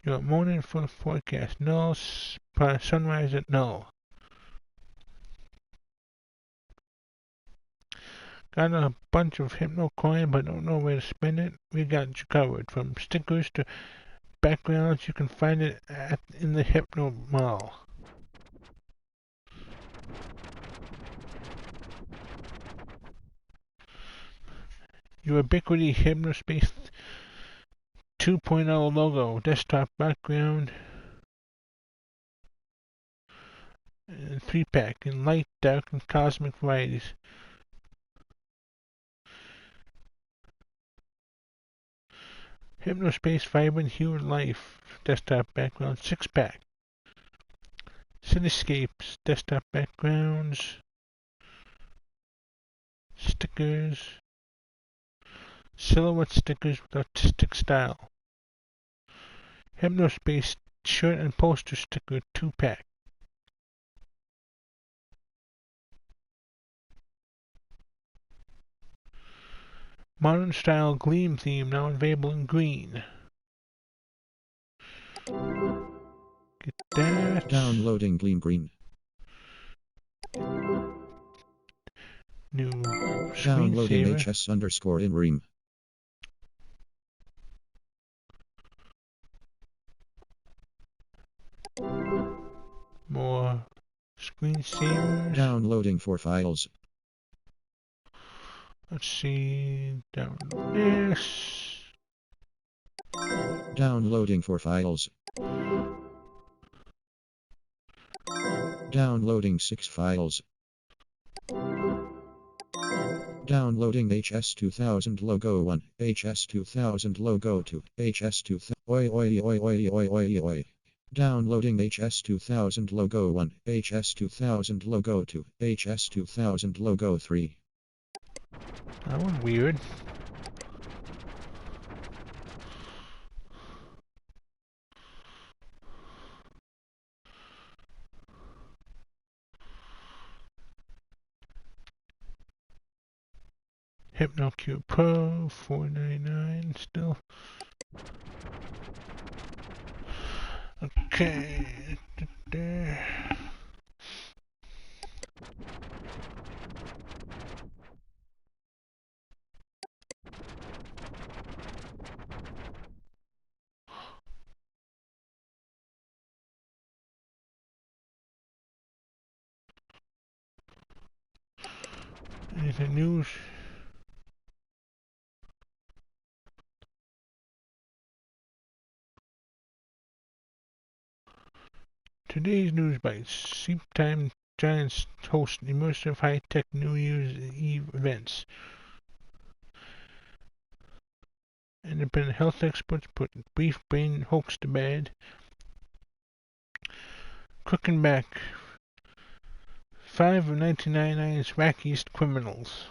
Your morning for the forecast. Null. Sunrise at null. Got a bunch of Hypno coin but don't know where to spend it? We got you covered. From stickers to backgrounds, you can find it in the Hypno Mall. Your Ubiquity Hypnospace 2.0 logo, desktop background, and 3-pack in light, dark, and cosmic varieties. Hypnospace Vibrant Human Life, desktop background, 6-pack. Cityscapes, desktop backgrounds, stickers, silhouette stickers with artistic style. Hypnospace shirt and poster sticker, 2-pack. Modern style Gleam theme now available in green. Get that. Downloading Gleam Green. New Downloading screensaver. HS_in Ream. More screensavers. Downloading 4 files. Let's see. Download this. Downloading 4 files. Downloading 6 files. Downloading HS2000 logo 1, HS2000 logo 2, HS2000. Oi oi oi oi oi oi oi. Downloading HS2000 logo 1, HS2000 logo 2, HS2000 logo 3. That was weird. HypnoQ Pro, $4.99 still. Okay. Anything news? Today's news bites. Sleep-time giants host immersive high-tech New Year's Eve events. Independent health experts put beef brain hoax to bed. Cooking back 5 of 1999's wackiest criminals.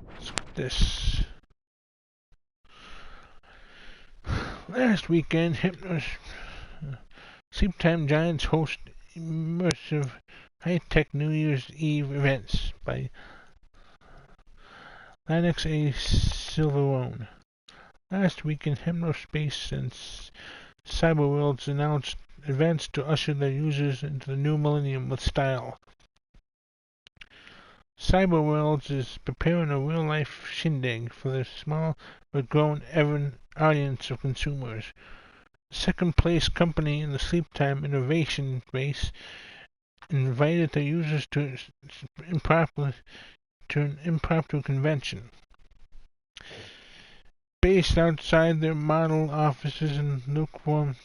Let's look at this. Last weekend, Sleep-time giants host immersive high-tech New Year's Eve events by Linux A. Silverone. Last weekend, Hypnospace and Cyberworlds announced events to usher their users into the new millennium with style. Cyberworlds is preparing a real-life shindig for the small but growing audience of consumers. The second-place company in the sleep-time innovation race invited their users to an impromptu convention. Based outside their model offices in lukewarm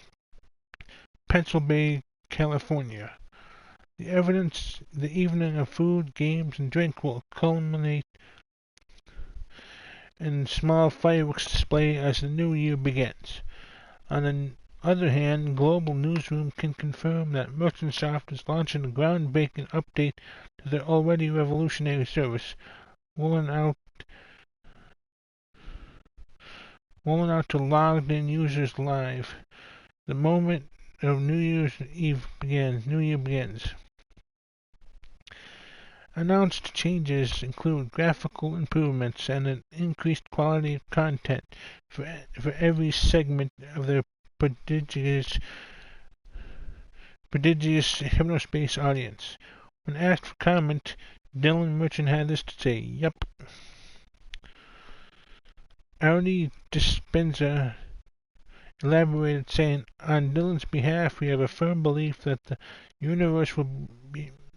Pennsylvania, California. The evening of food, games, and drink will culminate in a small fireworks display as the new year begins. On the other hand, Global Newsroom can confirm that Merchantsoft is launching a groundbreaking update to their already revolutionary service, rolling out to logged-in users live. The moment of New Year begins. Announced changes include graphical improvements and an increased quality of content for every segment of their prodigious Hypnospace audience. When asked for comment, Dylan Merchant had this to say, "Yup." Audi Dispenza elaborated, saying, "On Dylan's behalf, we have a firm belief that the universe will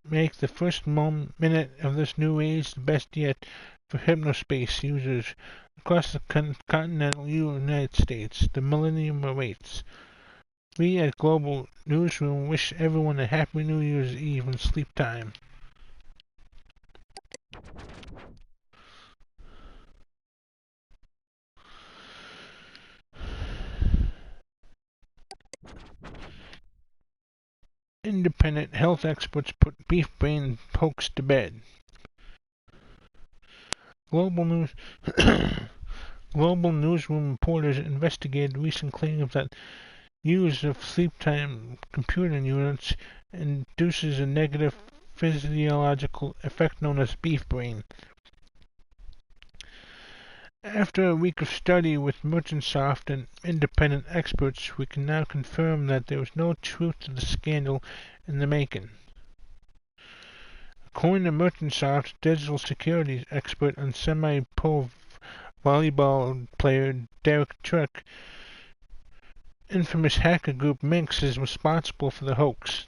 make the first minute of this new age the best yet for Hypnospace users across the continental United States. The millennium awaits. We at Global Newsroom wish everyone a happy New Year's Eve and sleep time." Independent health experts put beef brain hoax to bed. Global Newsroom reporters investigated recent claims that use of sleep-time computing units induces a negative physiological effect known as beef brain. After a week of study with Merchantsoft and independent experts, we can now confirm that there is no truth to the scandal in the making. According to Merchantsoft's digital security expert and semi-pro volleyball player Derek Truck, infamous hacker group Minx is responsible for the hoax.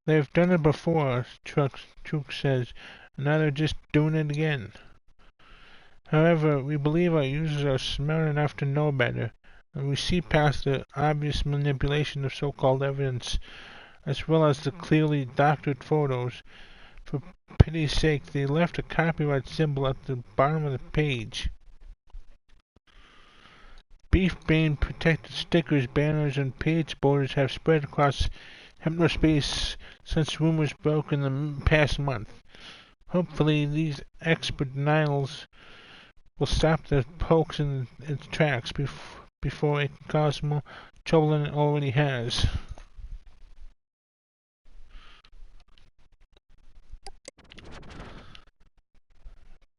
"They've done it before," Truck says, "and now they're just doing it again. However, we believe our users are smart enough to know better, and we see past the obvious manipulation of so-called evidence, as well as the clearly doctored photos. For pity's sake, they left a copyright symbol at the bottom of the page. Beef brain protected stickers, banners, and page borders have spread across Hypnospace since rumors broke in the past month. Hopefully, these expert denials will stop the hoax in its tracks before it can cause more trouble than it already has.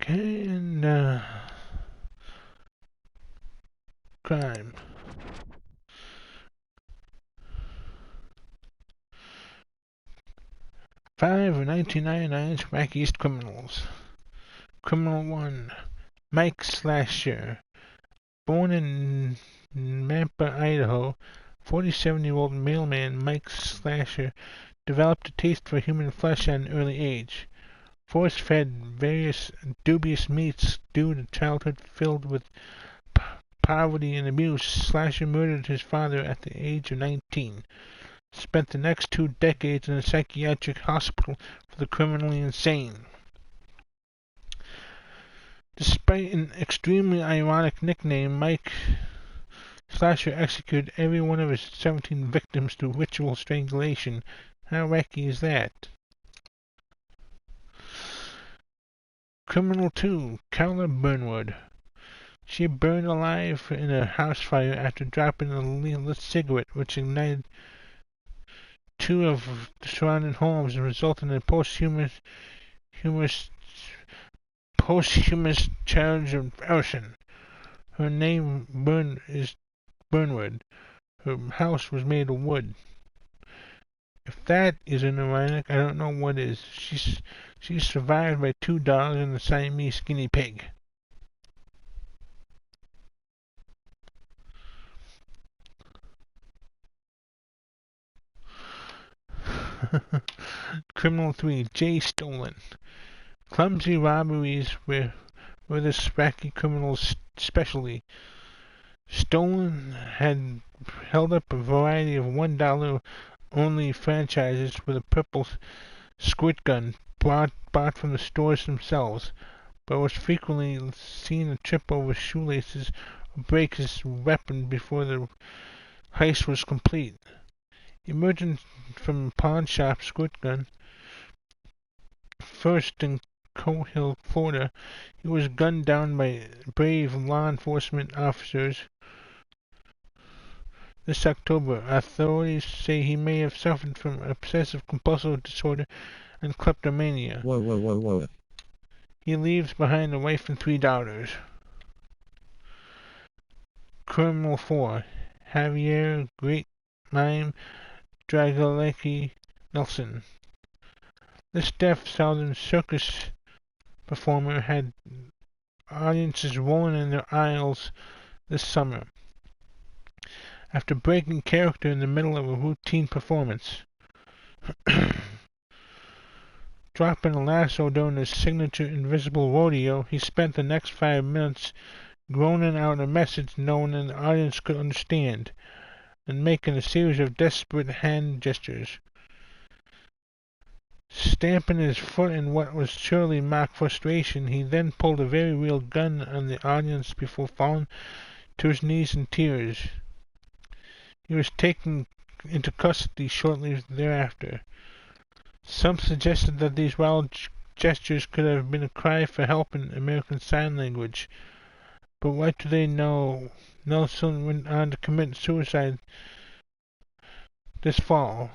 Okay, and crime. 5 of 1999's wackiest criminals. Criminal 1. Mike Slasher. Born in Nampa, Idaho, 47-year-old mailman Mike Slasher developed a taste for human flesh at an early age. Force-fed various dubious meats due to childhood filled with poverty and abuse, Slasher murdered his father at the age of 19. Spent the next 2 decades in a psychiatric hospital for the criminally insane. Despite an extremely ironic nickname, Mike Slasher executed every one of his 17 victims through ritual strangulation. How wacky is that? Criminal 2. Carla Burnwood. She burned alive in a house fire after dropping a lit cigarette, which ignited 2 of the surrounding homes and resulted in a posthumous charge of arson. Her name is Burnwood. Her house was made of wood. If that isn't ironic, I don't know what is. She's survived by 2 dogs and a Siamese guinea pig. Criminal 3. Jay Stolen. Clumsy robberies were this wacky criminal's specialty. Stolen had held up a variety of $1 only franchises with a purple squirt gun bought from the stores themselves, but was frequently seen to trip over shoelaces or break his weapon before the heist was complete. Emerging from a pawn shop squirt gun, first in Coal Hill, Florida, he was gunned down by brave law enforcement officers. This October, authorities say he may have suffered from obsessive-compulsive disorder and kleptomania. Whoa. He leaves behind a wife and 3 daughters. Criminal 4. Javier Great Mime Dragolecki Nelson. This deaf Southern circus performer had audiences rolling in their aisles this summer after breaking character in the middle of a routine performance. Dropping a lasso during his signature invisible rodeo, he spent the next 5 minutes groaning out a message no one in the audience could understand, and making a series of desperate hand gestures. Stamping his foot in what was surely mock frustration, he then pulled a very real gun on the audience before falling to his knees in tears. He was taken into custody shortly thereafter. Some suggested that these wild gestures could have been a cry for help in American Sign Language. But what do they know? Nelson went on to commit suicide this fall.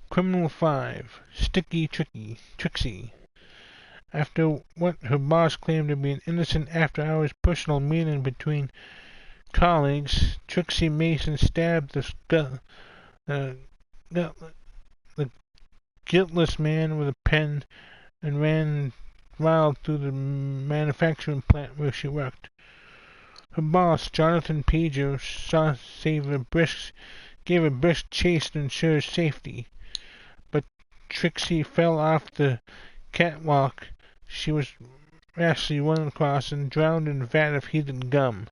Criminal 5. Sticky Trixie. After what her boss claimed to be an innocent after-hours personal meeting between colleagues, Trixie Mason stabbed the guiltless man with a pen and ran wild through the manufacturing plant where she worked. Her boss, Jonathan Pager, gave a brisk chase to ensure safety, but Trixie fell off the catwalk she was rashly running across and drowned in a vat of heated gum.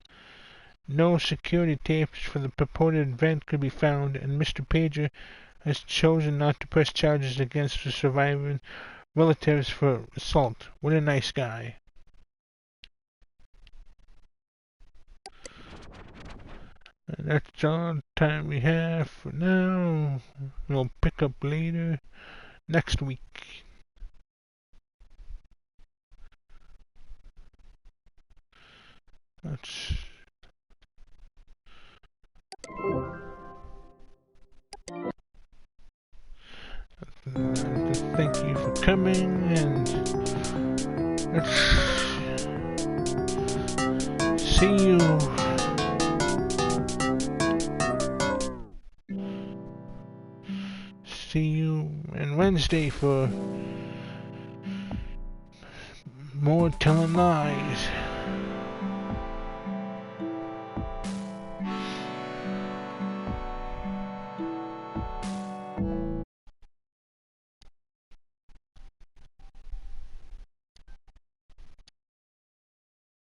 No security tapes for the purported event could be found, and Mr. Pager has chosen not to press charges against the surviving relatives for assault. What a nice guy. And that's all the time we have for now. We'll pick up later next week. That's thank you for coming, and let's see you. See you on Wednesday for more telling lies.